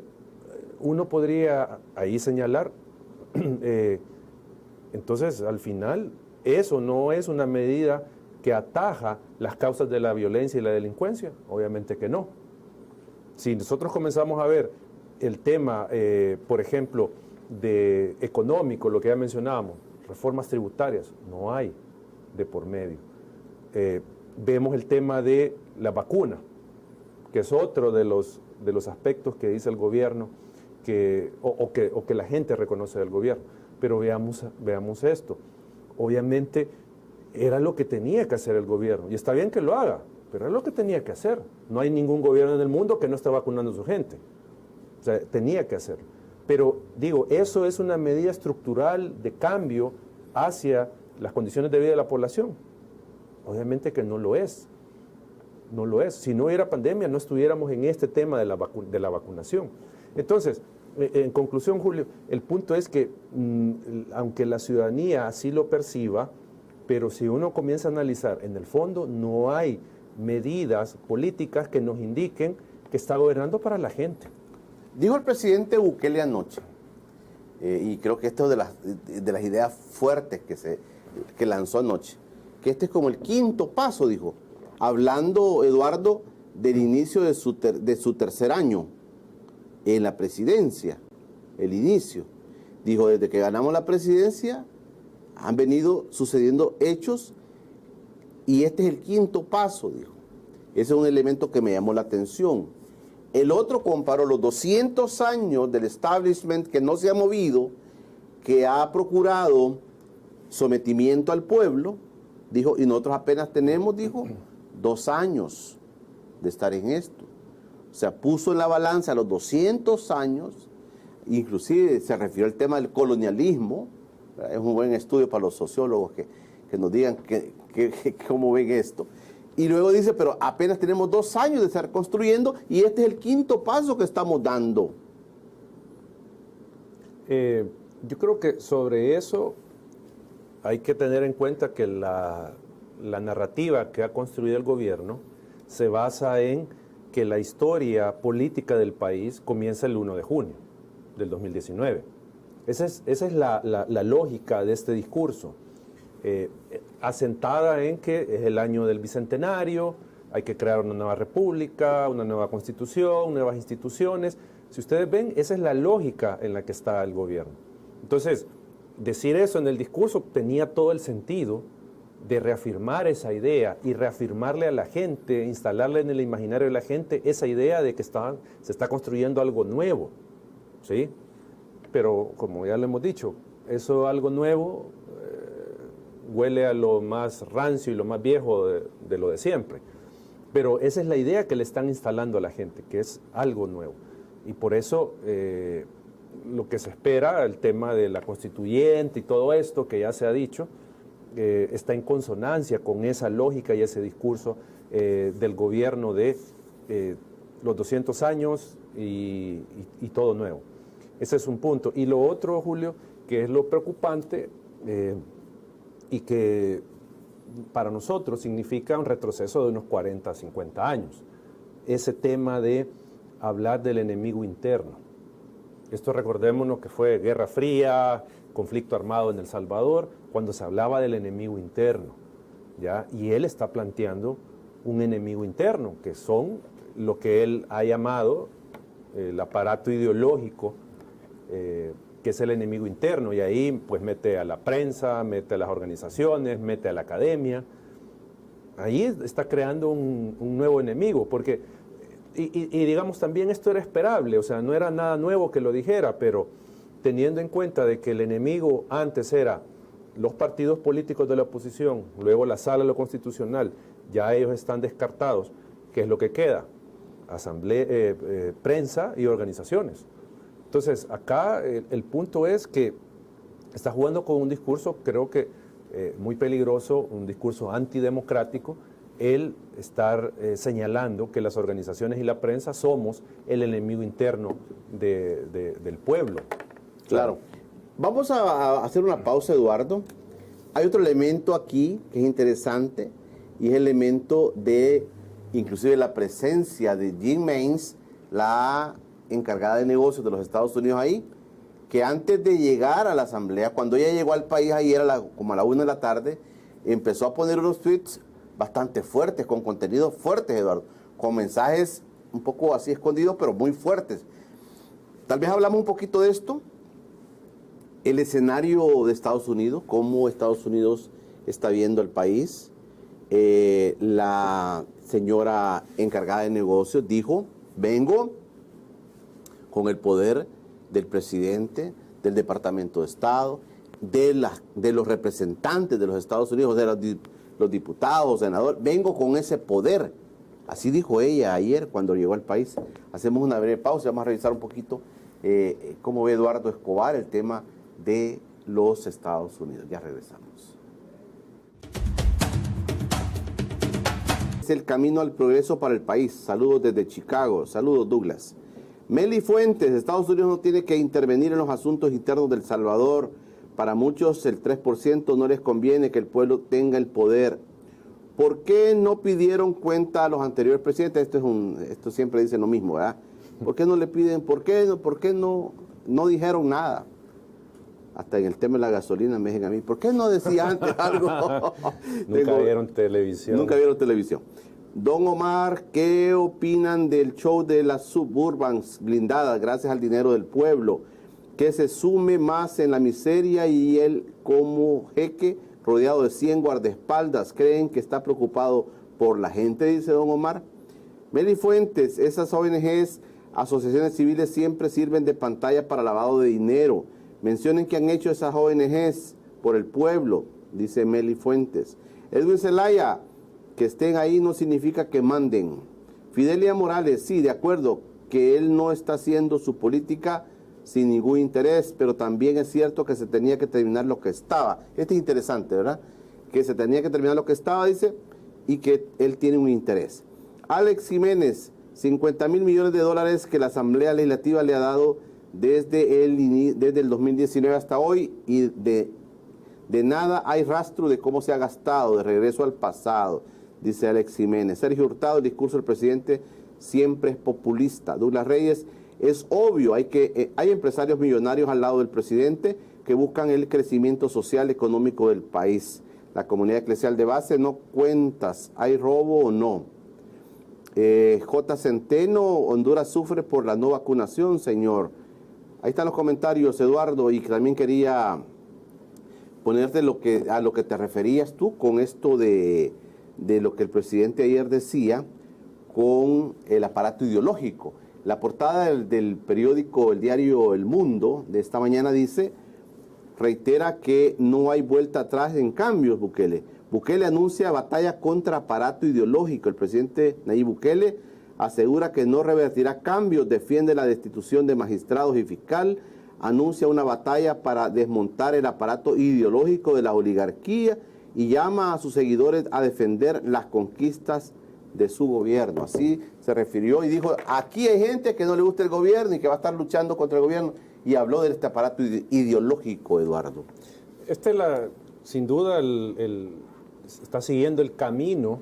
S2: uno podría ahí señalar, entonces al final eso no es una medida que ataja las causas de la violencia y la delincuencia, obviamente que no. Si nosotros comenzamos a ver el tema, por ejemplo, de económico, lo que ya mencionábamos, reformas tributarias, no hay de por medio. Vemos el tema de la vacuna, que es otro de los aspectos que dice el gobierno o que la gente reconoce del gobierno. Pero veamos esto. Obviamente era lo que tenía que hacer el gobierno, y está bien que lo haga, pero es lo que tenía que hacer. No hay ningún gobierno en el mundo que no esté vacunando a su gente. O sea, tenía que hacerlo. Pero digo, eso es una medida estructural de cambio hacia las condiciones de vida de la población. Obviamente que no lo es. No lo es. Si no hubiera pandemia, no estuviéramos en este tema de la vacunación. Entonces, en conclusión, Julio, el punto es que, aunque la ciudadanía así lo perciba, pero si uno comienza a analizar, en el fondo no hay medidas políticas que nos indiquen que está gobernando para la gente.
S1: Dijo el presidente Bukele anoche, y creo que esto es de las ideas fuertes que lanzó anoche, que este es como el quinto paso, dijo, hablando, Eduardo, del inicio de su tercer año en la presidencia, el inicio. Dijo, desde que ganamos la presidencia han venido sucediendo hechos y este es el quinto paso, dijo. Ese es un elemento que me llamó la atención. El otro comparó los 200 años del establishment que no se ha movido, que ha procurado sometimiento al pueblo, dijo, y nosotros apenas tenemos, dijo, 2 años de estar en esto. O sea, puso en la balanza los 200 años, inclusive se refirió al tema del colonialismo. Es un buen estudio para los sociólogos que nos digan cómo ven esto. Y luego dice, pero apenas tenemos 2 años de estar construyendo y este es el quinto paso que estamos dando.
S2: Yo creo que sobre eso hay que tener en cuenta que la narrativa que ha construido el gobierno se basa en que la historia política del país comienza el 1 de junio del 2019. Esa es la lógica de este discurso, asentada en que es el año del bicentenario, hay que crear una nueva república, una nueva constitución, nuevas instituciones. Si ustedes ven, esa es la lógica en la que está el gobierno. Entonces, decir eso en el discurso tenía todo el sentido de reafirmar esa idea y reafirmarle a la gente, instalarle en el imaginario de la gente esa idea de que se está construyendo algo nuevo, ¿sí? Pero como ya le hemos dicho, eso algo nuevo huele a lo más rancio y lo más viejo de lo de siempre. Pero esa es la idea que le están instalando a la gente, que es algo nuevo. Y por eso lo que se espera, el tema de la constituyente y todo esto que ya se ha dicho, está en consonancia con esa lógica y ese discurso del gobierno de los 200 años y todo nuevo. Ese es un punto. Y lo otro, Julio, que es lo preocupante y que para nosotros significa un retroceso de unos 40, 50 años. Ese tema de hablar del enemigo interno. Esto recordémonos que fue Guerra Fría, conflicto armado en El Salvador, cuando se hablaba del enemigo interno, ¿ya? Y él está planteando un enemigo interno, que son lo que él ha llamado el aparato ideológico, que es el enemigo interno, y ahí pues mete a la prensa, mete a las organizaciones, mete a la academia. Ahí está creando un nuevo enemigo, porque, y digamos también esto era esperable, o sea, no era nada nuevo que lo dijera, pero teniendo en cuenta de que el enemigo antes era los partidos políticos de la oposición, luego la Sala de lo Constitucional, ya ellos están descartados, ¿qué es lo que queda? Asamblea, prensa y organizaciones. Entonces, acá el punto es que está jugando con un discurso, creo que muy peligroso, un discurso antidemocrático, el estar señalando que las organizaciones y la prensa somos el enemigo interno del pueblo.
S1: Claro. Vamos a hacer una pausa, Eduardo. Hay otro elemento aquí que es interesante y es el elemento de, inclusive, la presencia de Jean Mains, la encargada de negocios de los Estados Unidos ahí, que antes de llegar a la asamblea, cuando ella llegó al país ayer como a la 1 de la tarde, empezó a poner unos tweets bastante fuertes, con contenidos fuertes, Eduardo, con mensajes un poco así escondidos, pero muy fuertes. Tal vez hablamos un poquito de esto, el escenario de Estados Unidos, cómo Estados Unidos está viendo el país. La señora encargada de negocios dijo, vengo con el poder del presidente, del Departamento de Estado, de los representantes de los Estados Unidos, de los diputados, senadores, vengo con ese poder. Así dijo ella ayer cuando llegó al país. Hacemos una breve pausa y vamos a revisar un poquito cómo ve Eduardo Escobar el tema de los Estados Unidos. Ya regresamos. Es el camino al progreso para el país. Saludos desde Chicago. Saludos, Douglas. Meli Fuentes, Estados Unidos no tiene que intervenir en los asuntos internos de El Salvador. Para muchos, el 3% no les conviene que el pueblo tenga el poder. ¿Por qué no pidieron cuenta a los anteriores presidentes? Esto siempre dice lo mismo, ¿verdad? ¿Por qué no le piden? ¿Por qué no dijeron nada? Hasta en el tema de la gasolina me dicen a mí, ¿por qué no decía antes algo?
S2: Nunca vieron televisión.
S1: Nunca vieron televisión. Don Omar, ¿qué opinan del show de las Suburbans blindadas gracias al dinero del pueblo? Que se sume más en la miseria y él como jeque rodeado de 100 guardaespaldas. ¿Creen que está preocupado por la gente? Dice don Omar. Meli Fuentes, esas ONGs, asociaciones civiles siempre sirven de pantalla para lavado de dinero. Mencionen que han hecho esas ONGs por el pueblo, dice Meli Fuentes. Edwin Zelaya, que estén ahí no significa que manden. Fidelia Morales, sí, de acuerdo, que él no está haciendo su política sin ningún interés, pero también es cierto que se tenía que terminar lo que estaba. Este es interesante, ¿verdad? Que se tenía que terminar lo que estaba, dice, y que él tiene un interés. Alex Jiménez, 50 mil millones de dólares que la Asamblea Legislativa le ha dado desde el 2019 hasta hoy, y de nada hay rastro de cómo se ha gastado, de regreso al pasado, dice Alex Jiménez. Sergio Hurtado, el discurso del presidente siempre es populista. Douglas Reyes, es obvio, hay empresarios millonarios al lado del presidente que buscan el crecimiento social económico del país. La comunidad eclesial de base no cuentas, ¿hay robo o no? J. Centeno, Honduras sufre por la no vacunación, señor. Ahí están los comentarios, Eduardo, y también quería ponerte a lo que te referías tú con esto de lo que el presidente ayer decía con el aparato ideológico. La portada del periódico, el diario El Mundo, de esta mañana dice, reitera que no hay vuelta atrás en cambios, Bukele. Bukele anuncia batalla contra aparato ideológico. El presidente Nayib Bukele asegura que no revertirá cambios, defiende la destitución de magistrados y fiscal, anuncia una batalla para desmontar el aparato ideológico de la oligarquía y llama a sus seguidores a defender las conquistas de su gobierno. Así se refirió y dijo, aquí hay gente que no le gusta el gobierno y que va a estar luchando contra el gobierno, y habló de este aparato ideológico, Eduardo.
S2: Sin duda, está siguiendo el camino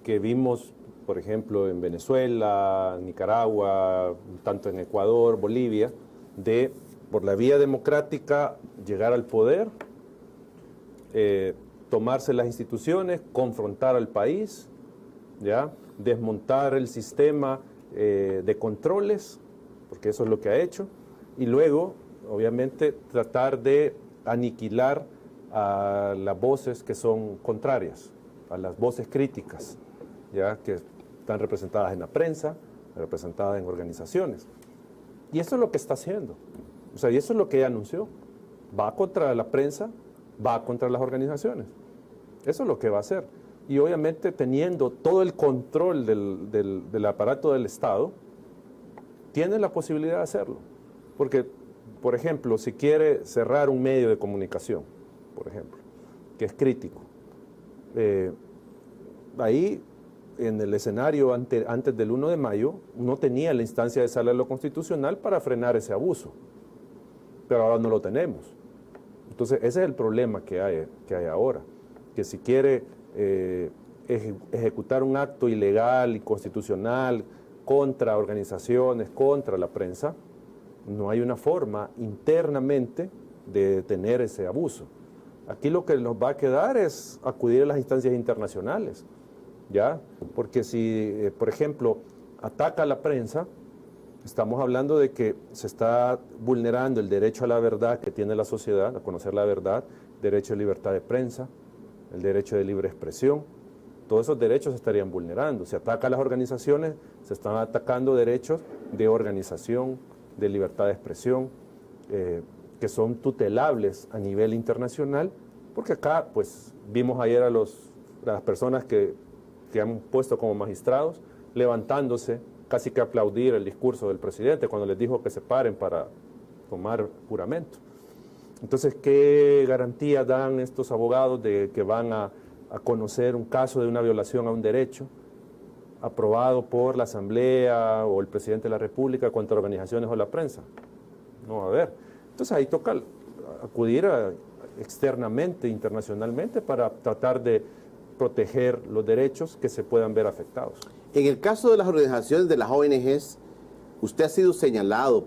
S2: que vimos, por ejemplo, en Venezuela, Nicaragua, tanto en Ecuador, Bolivia, de, por la vía democrática, llegar al poder, tomarse las instituciones, confrontar al país, ¿ya? Desmontar el sistema de controles, porque eso es lo que ha hecho, y luego, obviamente, tratar de aniquilar a las voces que son contrarias, a las voces críticas, ¿ya? Que están representadas en la prensa, representadas en organizaciones. Y eso es lo que está haciendo. O sea, y eso es lo que ella anunció. Va contra la prensa, va contra las organizaciones. Eso es lo que va a hacer. Y obviamente teniendo todo el control del aparato del Estado, tiene la posibilidad de hacerlo. Porque, por ejemplo, si quiere cerrar un medio de comunicación, por ejemplo, que es crítico, ahí en el escenario antes del 1 de mayo no tenía la instancia de sala de lo constitucional para frenar ese abuso, pero ahora no lo tenemos. Entonces ese es el problema que hay ahora, que si quiere ejecutar un acto ilegal, inconstitucional, contra organizaciones, contra la prensa, no hay una forma internamente de detener ese abuso. Aquí lo que nos va a quedar es acudir a las instancias internacionales, ¿ya? Porque si, por ejemplo, ataca a la prensa, estamos hablando de que se está vulnerando el derecho a la verdad que tiene la sociedad, a conocer la verdad, derecho a libertad de prensa, el derecho de libre expresión. Todos esos derechos se estarían vulnerando. Si ataca a las organizaciones, se están atacando derechos de organización, de libertad de expresión, que son tutelables a nivel internacional, porque acá, pues, vimos ayer a las personas que han puesto como magistrados, levantándose, casi que aplaudir el discurso del presidente cuando les dijo que se paren para tomar juramento. Entonces, ¿qué garantía dan estos abogados de que van a conocer un caso de una violación a un derecho aprobado por la Asamblea o el presidente de la República contra organizaciones o la prensa? No va a haber. Entonces ahí toca acudir externamente, internacionalmente, para tratar de proteger los derechos que se puedan ver afectados.
S1: En el caso de las organizaciones, de las ONGs, usted ha sido señalado,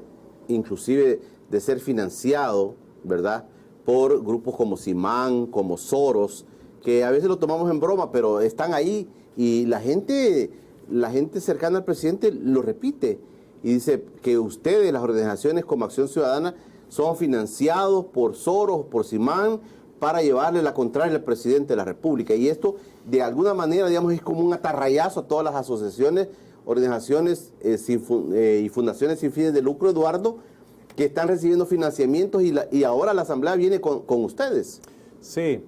S1: inclusive, de ser financiado, ¿verdad?, por grupos como Simán, como Soros, que a veces lo tomamos en broma, pero están ahí y la gente cercana al presidente lo repite y dice que ustedes, las organizaciones como Acción Ciudadana, son financiados por Soros, por Simán, para llevarle la contraria al presidente de la República. Y esto, de alguna manera, digamos, es como un atarrayazo a todas las asociaciones, organizaciones y fundaciones sin fines de lucro, Eduardo, que están recibiendo financiamientos y ahora la Asamblea viene con ustedes.
S2: Sí,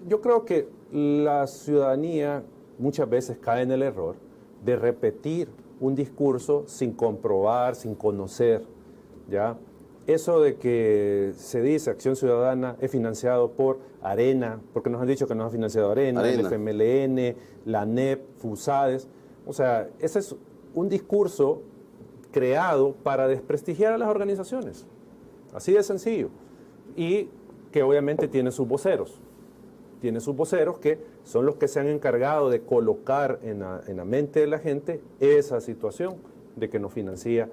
S2: yo creo que la ciudadanía muchas veces cae en el error de repetir un discurso sin comprobar, sin conocer, ¿ya? Eso de que se dice Acción Ciudadana es financiado por Arena, porque nos han dicho que nos ha financiado Arena, el FMLN, la ANEP, FUSADES. O sea, ese es un discurso creado para desprestigiar a las organizaciones. Así de sencillo. Y que obviamente tiene sus voceros. Tiene sus voceros que son los que se han encargado de colocar en la mente de la gente esa situación de que nos financia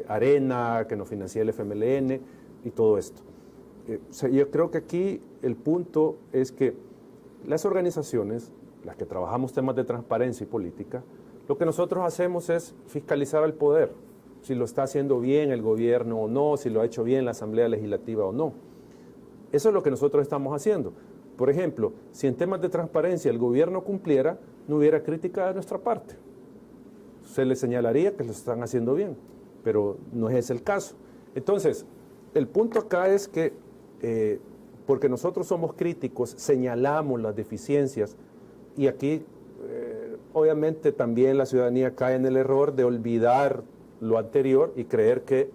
S2: Arena, que nos financia el FMLN y todo esto. Yo creo que aquí el punto es que las organizaciones, las que trabajamos temas de transparencia y política, lo que nosotros hacemos es fiscalizar al poder, si lo está haciendo bien el gobierno o no, si lo ha hecho bien la Asamblea Legislativa o no. Eso es lo que nosotros estamos haciendo. Por ejemplo, si en temas de transparencia el gobierno cumpliera, no hubiera crítica de nuestra parte. Se le señalaría que lo están haciendo bien, pero no es ese el caso. Entonces, el punto acá es que, porque nosotros somos críticos, señalamos las deficiencias, y aquí, obviamente, también la ciudadanía cae en el error de olvidar lo anterior y creer que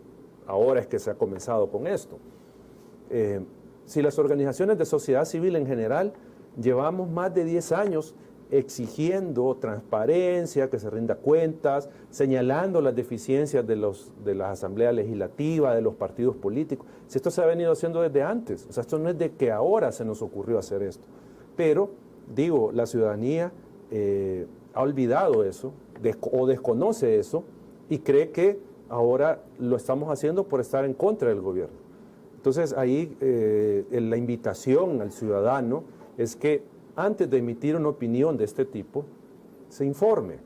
S2: ahora es que se ha comenzado con esto. Si las organizaciones de sociedad civil en general llevamos más de 10 años exigiendo transparencia, que se rinda cuentas, señalando las deficiencias de las asambleas legislativas, de los partidos políticos. Si esto se ha venido haciendo desde antes, o sea, esto no es de que ahora se nos ocurrió hacer esto. Pero, digo, la ciudadanía ha olvidado eso, o desconoce eso, y cree que ahora lo estamos haciendo por estar en contra del gobierno. Entonces, ahí la invitación al ciudadano es que antes de emitir una opinión de este tipo, se informe,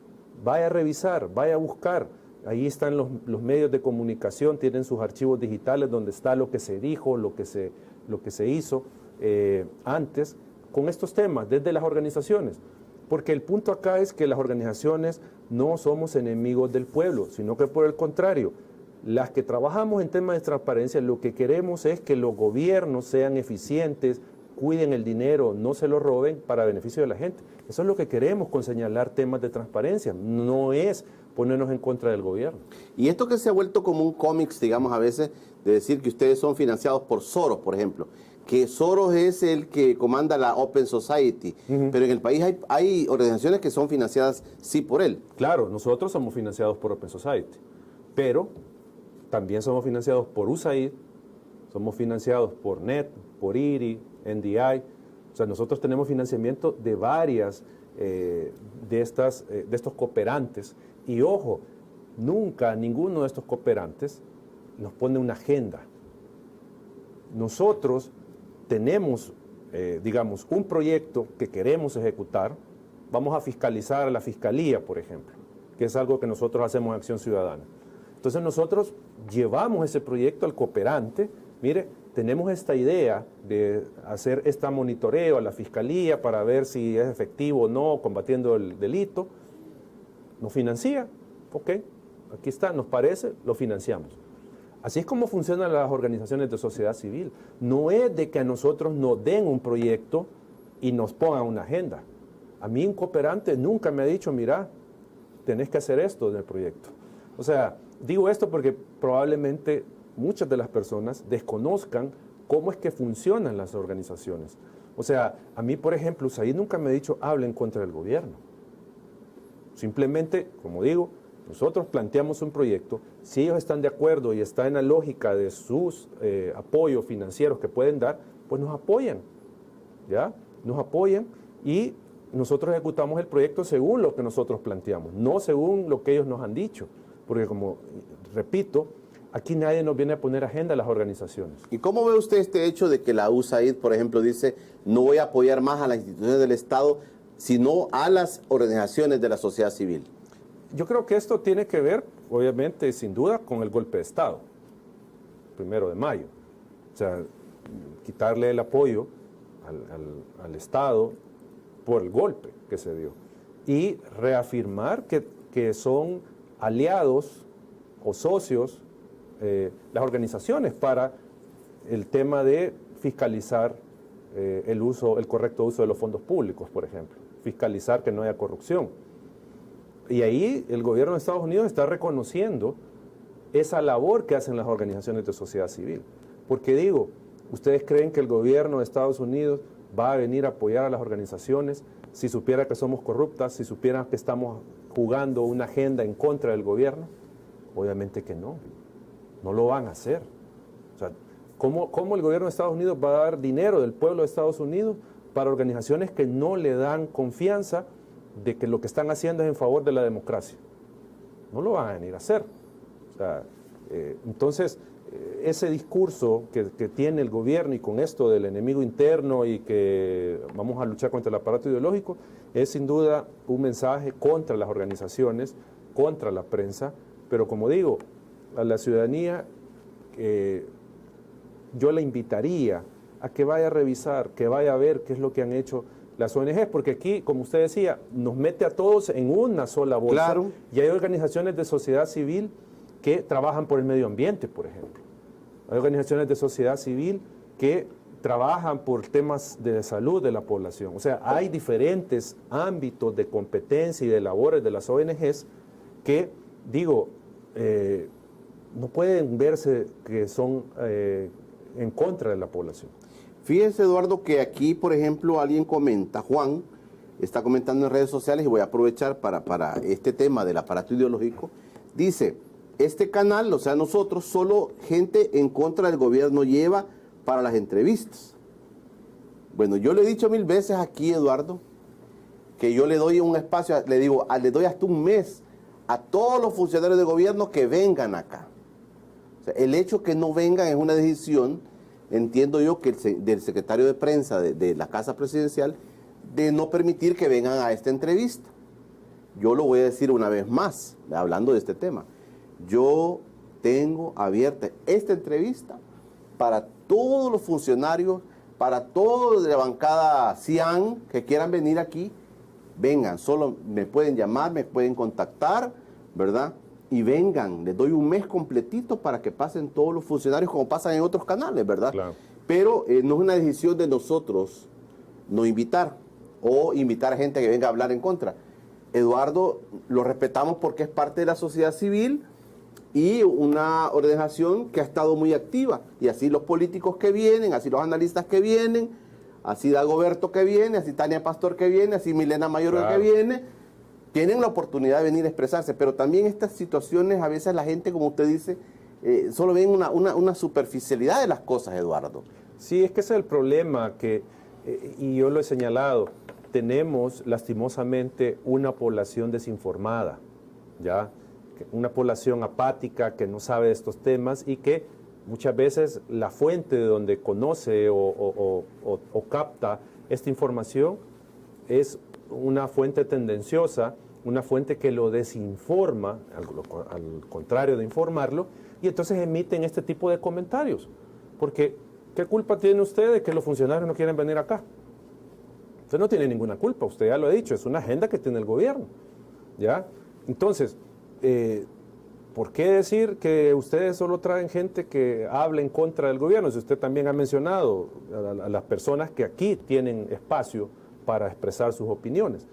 S2: vaya a revisar, vaya a buscar. Ahí están los medios de comunicación, tienen sus archivos digitales donde está lo que se dijo, lo que se hizo antes con estos temas, desde las organizaciones. Porque el punto acá es que las organizaciones no somos enemigos del pueblo, sino que por el contrario, las que trabajamos en temas de transparencia, lo que queremos es que los gobiernos sean eficientes, cuiden el dinero, no se lo roben para beneficio de la gente. Eso es lo que queremos con señalar temas de transparencia, no es ponernos en contra del gobierno.
S1: Y esto que se ha vuelto como un cómics, digamos, a veces, de decir que ustedes son financiados por Soros, por ejemplo, que Soros es el que comanda la Open Society, pero en el país hay organizaciones que son financiadas sí por él.
S2: Claro, nosotros somos financiados por Open Society, pero también somos financiados por USAID, somos financiados por NET, por IRI, NDI. O sea, nosotros tenemos financiamiento de varias de estos cooperantes. Y ojo, nunca ninguno de estos cooperantes nos pone una agenda. Nosotros tenemos, digamos, un proyecto que queremos ejecutar. Vamos a fiscalizar a la Fiscalía, por ejemplo, que es algo que nosotros hacemos en Acción Ciudadana. Entonces nosotros llevamos ese proyecto al cooperante. Mire, tenemos esta idea de hacer este monitoreo a la Fiscalía para ver si es efectivo o no combatiendo el delito. Nos financia, ok, aquí está, nos parece, lo financiamos. Así es como funcionan las organizaciones de sociedad civil. No es de que a nosotros nos den un proyecto y nos pongan una agenda. A mí un cooperante nunca me ha dicho, mira, tenés que hacer esto en el proyecto. O sea, digo esto porque probablemente muchas de las personas desconozcan cómo es que funcionan las organizaciones. O sea, a mí, por ejemplo, USAID nunca me ha dicho, hablen contra el gobierno. Simplemente, como digo, nosotros planteamos un proyecto, si ellos están de acuerdo y está en la lógica de sus apoyos financieros que pueden dar, pues nos apoyan, ¿ya? Nos apoyan y nosotros ejecutamos el proyecto según lo que nosotros planteamos, no según lo que ellos nos han dicho, porque como repito, aquí nadie nos viene a poner agenda a las organizaciones.
S1: ¿Y cómo ve usted este hecho de que la USAID, por ejemplo, dice no voy a apoyar más a las instituciones del Estado, sino a las organizaciones de la sociedad civil?
S2: Yo creo que esto tiene que ver, obviamente, sin duda, con el golpe de Estado, 1 de mayo. O sea, quitarle el apoyo al Estado por el golpe que se dio. Y reafirmar que son aliados o socios las organizaciones para el tema de fiscalizar el correcto uso de los fondos públicos, por ejemplo. Fiscalizar que no haya corrupción. Y ahí el gobierno de Estados Unidos está reconociendo esa labor que hacen las organizaciones de sociedad civil. Porque digo, ¿ustedes creen que el gobierno de Estados Unidos va a venir a apoyar a las organizaciones si supiera que somos corruptas, si supiera que estamos jugando una agenda en contra del gobierno? Obviamente que no. No lo van a hacer. O sea, ¿cómo el gobierno de Estados Unidos va a dar dinero del pueblo de Estados Unidos para organizaciones que no le dan confianza de que lo que están haciendo es en favor de la democracia? No lo van a venir a hacer. O sea, entonces, ese discurso que tiene el gobierno y con esto del enemigo interno y que vamos a luchar contra el aparato ideológico, es sin duda un mensaje contra las organizaciones, contra la prensa, pero como digo, a la ciudadanía yo la invitaría a que vaya a revisar, que vaya a ver qué es lo que han hecho las ONGs, porque aquí, como usted decía, nos mete a todos en una sola bolsa.
S1: Claro.
S2: Y hay organizaciones de sociedad civil que trabajan por el medio ambiente, por ejemplo. Hay organizaciones de sociedad civil que trabajan por temas de salud de la población. O sea, hay diferentes ámbitos de competencia y de labores de las ONGs que, digo, no pueden verse que son en contra de la población.
S1: Fíjense, Eduardo, que aquí, por ejemplo, alguien comenta, Juan, está comentando en redes sociales, y voy a aprovechar para este tema del aparato ideológico, dice, este canal, o sea, nosotros, solo gente en contra del gobierno lleva para las entrevistas. Bueno, yo le he dicho 1000 veces aquí, Eduardo, que yo le doy un espacio, le digo, le doy hasta un mes a todos los funcionarios de gobierno que vengan acá. O sea, el hecho que no vengan es una decisión, entiendo yo, que del secretario de prensa de la Casa Presidencial, de no permitir que vengan a esta entrevista. Yo lo voy a decir una vez más, hablando de este tema. Yo tengo abierta esta entrevista para todos los funcionarios, para todos de la bancada CIAN que quieran venir aquí, vengan, solo me pueden llamar, me pueden contactar, ¿verdad? Y vengan, les doy un mes completito para que pasen todos los funcionarios como pasan en otros canales, ¿verdad?
S2: Claro.
S1: Pero no es una decisión de nosotros no invitar o invitar a gente que venga a hablar en contra. Eduardo, lo respetamos porque es parte de la sociedad civil y una organización que ha estado muy activa. Y así los políticos que vienen, así los analistas que vienen, así Dagoberto que viene, así Tania Pastor que viene, así Milena Mayorga que viene, tienen la oportunidad de venir a expresarse. Pero también estas situaciones, a veces la gente, como usted dice, solo ven una superficialidad de las cosas, Eduardo.
S2: Sí, es que ese es el problema que, y yo lo he señalado, tenemos lastimosamente una población desinformada, ¿ya? Una población apática que no sabe de estos temas y que muchas veces la fuente de donde conoce o capta esta información es una fuente tendenciosa, una fuente que lo desinforma, al contrario de informarlo, y entonces emiten este tipo de comentarios. Porque, ¿qué culpa tiene usted de que los funcionarios no quieren venir acá? Usted no tiene ninguna culpa, usted ya lo ha dicho, es una agenda que tiene el gobierno, ¿ya? Entonces, ¿por qué decir que ustedes solo traen gente que habla en contra del gobierno? Si usted también ha mencionado a las personas que aquí tienen espacio para expresar sus opiniones.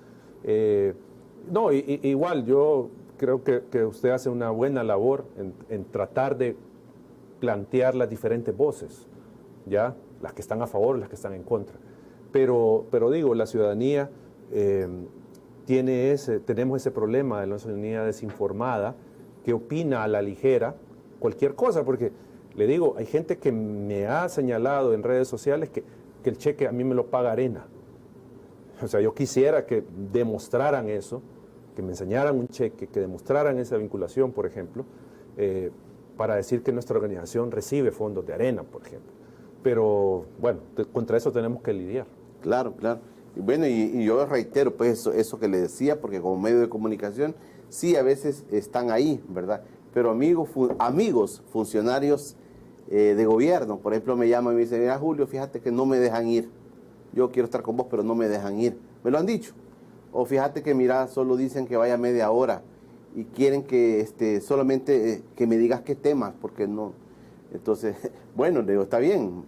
S2: No, igual yo creo que usted hace una buena labor en tratar de plantear las diferentes voces, ¿ya? Las que están a favor, las que están en contra. Pero digo, la ciudadanía tenemos ese problema de la ciudadanía desinformada que opina a la ligera cualquier cosa, porque le digo, hay gente que me ha señalado en redes sociales que el cheque a mí me lo paga Arena. O sea, yo quisiera que demostraran eso, que me enseñaran un cheque, que demostraran esa vinculación, por ejemplo, para decir que nuestra organización recibe fondos de Arena, por ejemplo. Pero, bueno, contra eso tenemos que lidiar.
S1: Claro, claro. Y bueno, y yo reitero pues eso que le decía, porque como medio de comunicación, sí, a veces están ahí, ¿verdad? Pero amigos funcionarios de gobierno, por ejemplo, me llaman y me dicen, mira, Julio, fíjate que no me dejan ir. Yo quiero estar con vos, pero no me dejan ir. Me lo han dicho. O fíjate que, mira, solo dicen que vaya media hora y quieren que solamente que me digas qué temas, porque no. Entonces, bueno, le digo, está bien.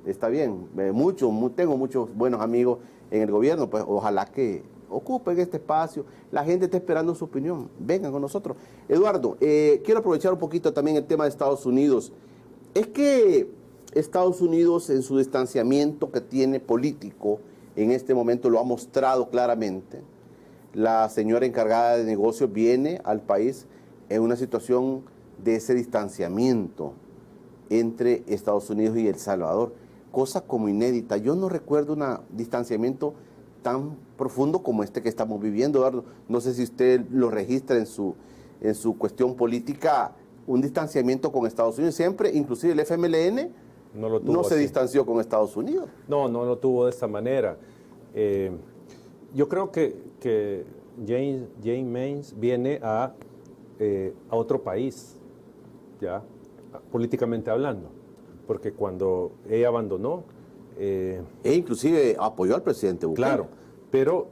S1: Tengo muchos buenos amigos en el gobierno, pues ojalá que ocupen este espacio. La gente está esperando su opinión. Vengan con nosotros. Eduardo, quiero aprovechar un poquito también el tema de Estados Unidos. Es que Estados Unidos, en su distanciamiento que tiene político, en este momento lo ha mostrado claramente. La señora encargada de negocios viene al país en una situación de ese distanciamiento entre Estados Unidos y El Salvador, cosa como inédita. Yo no recuerdo un distanciamiento tan profundo como este que estamos viviendo, Eduardo. No sé si usted lo registra en su cuestión política, un distanciamiento con Estados Unidos. Siempre, inclusive el FMLN, no se distanció con Estados Unidos.
S2: No lo tuvo de esta manera. Yo creo que Jane Mains viene a otro país, ¿ya? Políticamente hablando, porque cuando ella abandonó
S1: E inclusive apoyó al presidente Bukele.
S2: Claro, pero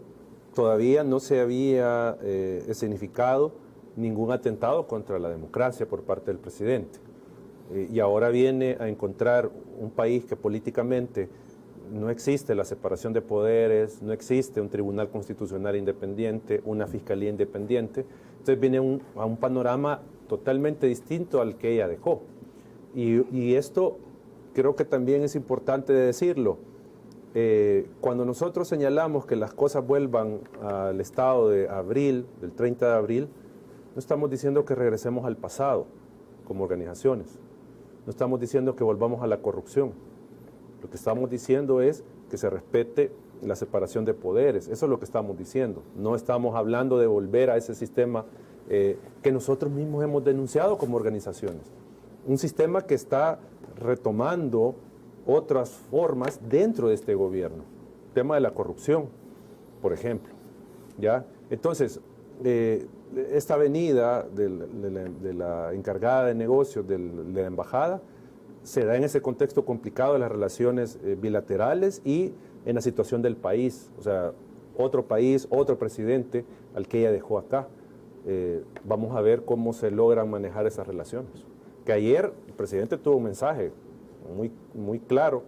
S2: todavía no se había escenificado ningún atentado contra la democracia por parte del presidente. Y ahora viene a encontrar un país que políticamente no existe la separación de poderes, no existe un tribunal constitucional independiente, una fiscalía independiente. Entonces viene a un panorama totalmente distinto al que ella dejó. Y esto creo que también es importante de decirlo. Cuando nosotros señalamos que las cosas vuelvan al estado de abril, del 30 de abril, no estamos diciendo que regresemos al pasado como organizaciones. No estamos diciendo que volvamos a la corrupción. Lo que estamos diciendo es que se respete la separación de poderes. Eso es lo que estamos diciendo. No estamos hablando de volver a ese sistema que nosotros mismos hemos denunciado como organizaciones. Un sistema que está retomando otras formas dentro de este gobierno. El tema de la corrupción, por ejemplo. ¿Ya? Entonces, esta venida de la encargada de negocios de la embajada se da en ese contexto complicado de las relaciones bilaterales y en la situación del país. O sea, otro país, otro presidente al que ella dejó acá. Vamos a ver cómo se logran manejar esas relaciones. Que ayer el presidente tuvo un mensaje muy claro,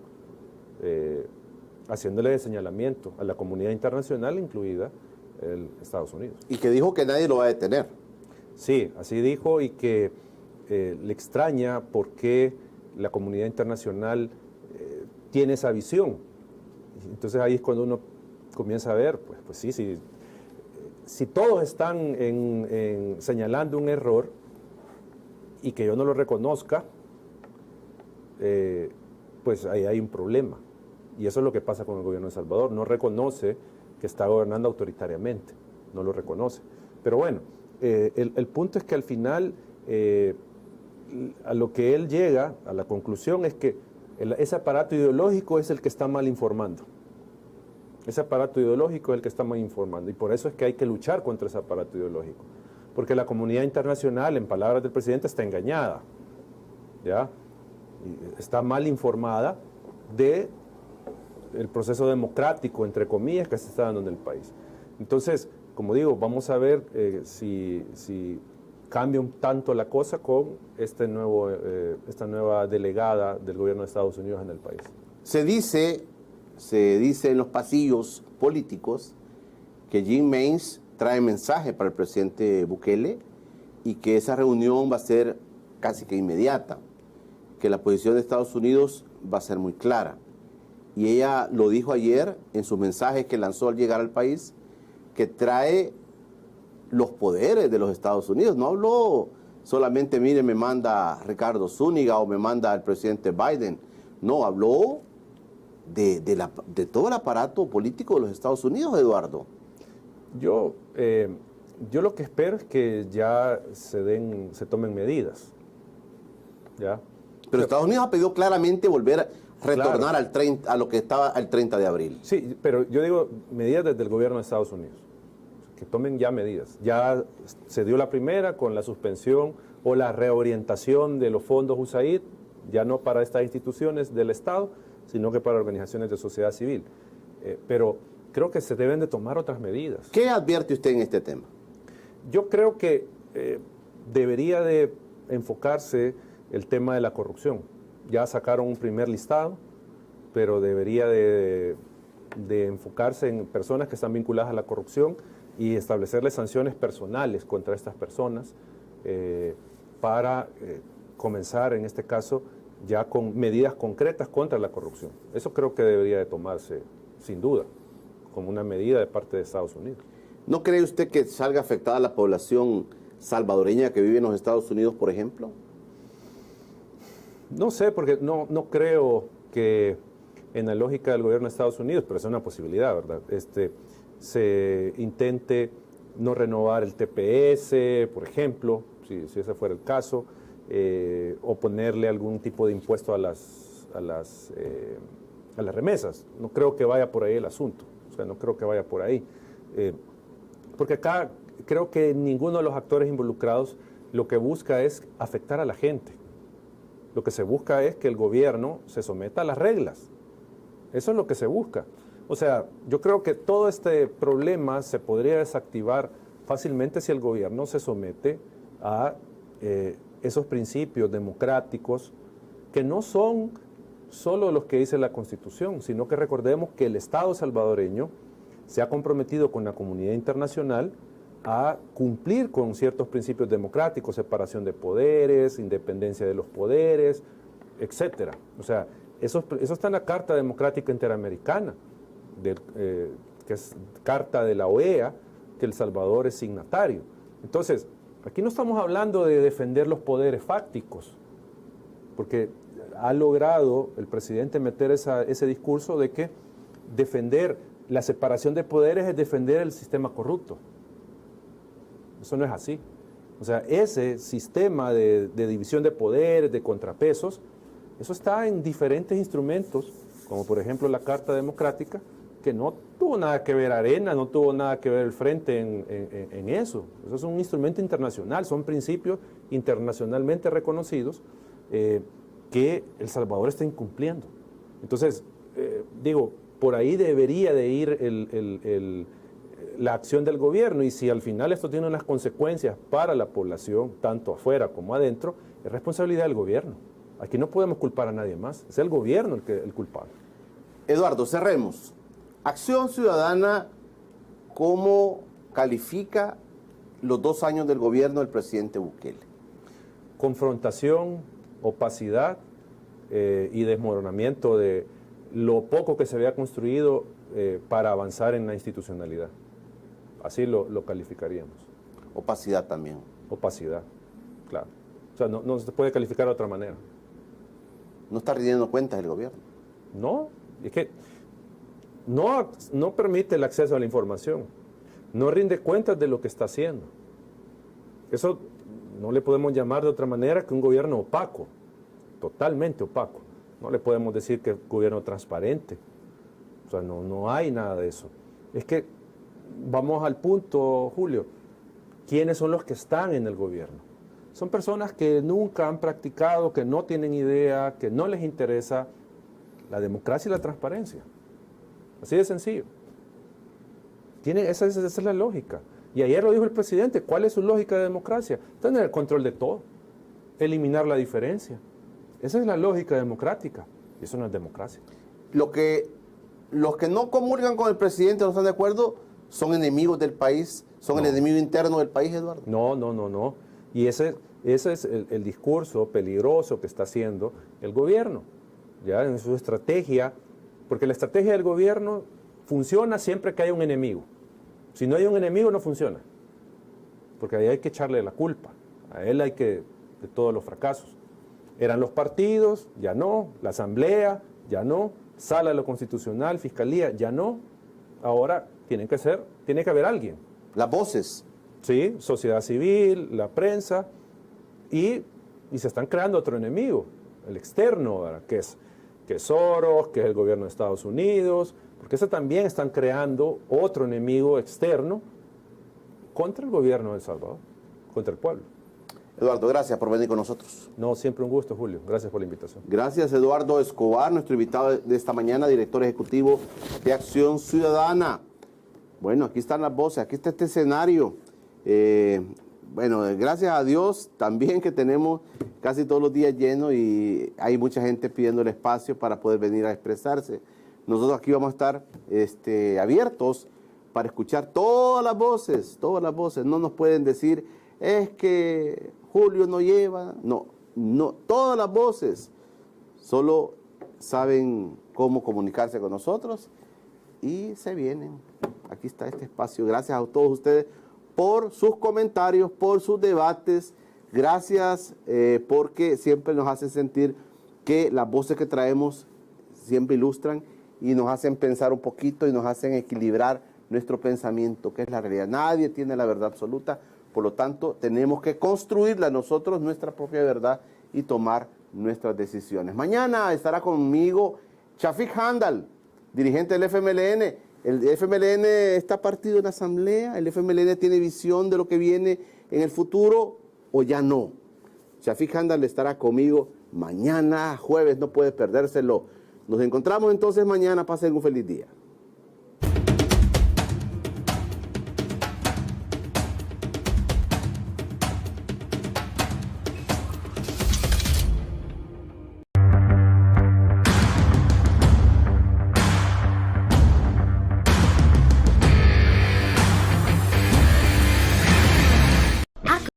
S2: haciéndole de señalamiento a la comunidad internacional, incluida Estados Unidos.
S1: Y que dijo que nadie lo va a detener.
S2: Sí, así dijo, y que le extraña por qué la comunidad internacional tiene esa visión. Entonces ahí es cuando uno comienza a ver, pues sí, si todos están señalando un error y que yo no lo reconozca, pues ahí hay un problema. Y eso es lo que pasa con el gobierno de El Salvador. No reconoce que está gobernando autoritariamente, no lo reconoce. Pero bueno, el punto es que al final, a lo que él llega, a la conclusión, es que ese aparato ideológico es el que está mal informando. Ese aparato ideológico es el que está mal informando. Y por eso es que hay que luchar contra ese aparato ideológico. Porque la comunidad internacional, en palabras del presidente, está engañada. ¿Ya? Y está mal informada del proceso democrático, entre comillas, que se está dando en el país. Entonces, como digo, vamos a ver si cambia un tanto la cosa con esta nueva delegada del gobierno de Estados Unidos en el país.
S1: Se dice en los pasillos políticos que Jim Mains trae mensaje para el presidente Bukele y que esa reunión va a ser casi que inmediata, que la posición de Estados Unidos va a ser muy clara. Y ella lo dijo ayer en sus mensajes que lanzó al llegar al país, que trae los poderes de los Estados Unidos. No habló solamente, mire, me manda Ricardo Zúñiga o me manda el presidente Biden. No, habló de todo el aparato político de los Estados Unidos, Eduardo.
S2: Yo lo que espero es que ya se tomen medidas. ¿Ya?
S1: Pero Estados Unidos ha pedido claramente volver a retornar a lo que estaba el 30 de abril.
S2: Sí, pero yo digo medidas desde el gobierno de Estados Unidos. Que tomen ya medidas. Ya se dio la primera con la suspensión o la reorientación de los fondos USAID, ya no para estas instituciones del Estado, sino que para organizaciones de sociedad civil. Pero creo que se deben de tomar otras medidas.
S1: ¿Qué advierte usted en este tema?
S2: Yo creo que debería de enfocarse el tema de la corrupción. Ya sacaron un primer listado, pero debería de enfocarse en personas que están vinculadas a la corrupción y establecerles sanciones personales contra estas personas para comenzar, en este caso, ya con medidas concretas contra la corrupción. Eso creo que debería de tomarse, sin duda, como una medida de parte de Estados Unidos.
S1: ¿No cree usted que salga afectada la población salvadoreña que vive en los Estados Unidos, por ejemplo?
S2: No sé, porque no creo que en la lógica del gobierno de Estados Unidos, pero es una posibilidad, ¿verdad? Se intente no renovar el TPS, por ejemplo, si ese fuera el caso, o ponerle algún tipo de impuesto a las remesas. No creo que vaya por ahí el asunto, o sea, no creo que vaya por ahí. Porque acá creo que ninguno de los actores involucrados lo que busca es afectar a la gente. Lo que se busca es que el gobierno se someta a las reglas. Eso es lo que se busca. O sea, yo creo que todo este problema se podría desactivar fácilmente si el gobierno se somete a esos principios democráticos que no son solo los que dice la Constitución, sino que recordemos que el Estado salvadoreño se ha comprometido con la comunidad internacional a cumplir con ciertos principios democráticos, separación de poderes, independencia de los poderes, etcétera. O sea, eso está en la Carta Democrática Interamericana, que es carta de la OEA, que El Salvador es signatario. Entonces, aquí no estamos hablando de defender los poderes fácticos, porque ha logrado el presidente meter ese discurso de que defender la separación de poderes es defender el sistema corrupto. Eso no es así. O sea, ese sistema de división de poderes, de contrapesos, eso está en diferentes instrumentos, como por ejemplo la Carta Democrática, que no tuvo nada que ver Arena, no tuvo nada que ver el Frente en eso. Eso es un instrumento internacional, son principios internacionalmente reconocidos que El Salvador está incumpliendo. Entonces, digo, por ahí debería de ir la acción del gobierno, y si al final esto tiene unas consecuencias para la población, tanto afuera como adentro, es responsabilidad del gobierno. Aquí no podemos culpar a nadie más, es el gobierno el culpable.
S1: Eduardo, cerremos. Acción Ciudadana, ¿cómo califica los 2 años del gobierno del presidente Bukele?
S2: Confrontación, opacidad y desmoronamiento de lo poco que se había construido para avanzar en la institucionalidad. Así lo calificaríamos.
S1: Opacidad también.
S2: Opacidad, claro. O sea, no se puede calificar de otra manera.
S1: ¿No está rindiendo cuentas el gobierno?
S2: No, es que no permite el acceso a la información, no rinde cuentas de lo que está haciendo. Eso no le podemos llamar de otra manera que un gobierno opaco, totalmente opaco. No le podemos decir que es un gobierno transparente. O sea, no hay nada de eso. Es que vamos al punto, Julio. ¿Quiénes son los que están en el gobierno? Son personas que nunca han practicado, que no tienen idea, que no les interesa la democracia y la transparencia. Así de sencillo. Esa es la lógica. Y ayer lo dijo el presidente. ¿Cuál es su lógica de democracia? Tener el control de todo. Eliminar la diferencia. Esa es la lógica democrática. Y eso no es democracia.
S1: Los que no comulgan con el presidente, no están de acuerdo, son enemigos del país, son el enemigo interno del país, Eduardo.
S2: No. Y ese es el discurso peligroso que está haciendo el gobierno, ya en su estrategia, porque la estrategia del gobierno funciona siempre que hay un enemigo. Si no hay un enemigo, no funciona, porque ahí hay que echarle la culpa, a él de todos los fracasos. Eran los partidos, ya no, la asamblea, ya no, sala de lo constitucional, fiscalía, ya no. Ahora tiene que haber alguien.
S1: Las voces.
S2: Sí, sociedad civil, la prensa, y se están creando otro enemigo, el externo, ¿verdad? que es Soros, que es el gobierno de Estados Unidos, porque eso también están creando otro enemigo externo contra el gobierno de El Salvador, contra el pueblo.
S1: Eduardo, gracias por venir con nosotros.
S2: No, siempre un gusto, Julio. Gracias por la invitación.
S1: Gracias, Eduardo Escobar, nuestro invitado de esta mañana, director ejecutivo de Acción Ciudadana. Bueno, aquí están las voces, aquí está este escenario. Bueno, gracias a Dios también que tenemos casi todos los días llenos y hay mucha gente pidiendo el espacio para poder venir a expresarse. Nosotros aquí vamos a estar abiertos para escuchar todas las voces, todas las voces. No nos pueden decir, es que Julio no lleva, no, todas las voces solo saben cómo comunicarse con nosotros y se vienen. Aquí está este espacio. Gracias a todos ustedes por sus comentarios, por sus debates. Gracias porque siempre nos hacen sentir que las voces que traemos siempre ilustran y nos hacen pensar un poquito y nos hacen equilibrar nuestro pensamiento, que es la realidad. Nadie tiene la verdad absoluta, por lo tanto tenemos que construirla nosotros, nuestra propia verdad, y tomar nuestras decisiones. Mañana estará conmigo Shafik Handal, dirigente del FMLN. El FMLN está partido en la asamblea, el FMLN tiene visión de lo que viene en el futuro o ya no. Shafik Handal estará conmigo mañana, jueves, no puede perdérselo. Nos encontramos entonces mañana. Pasen un feliz día.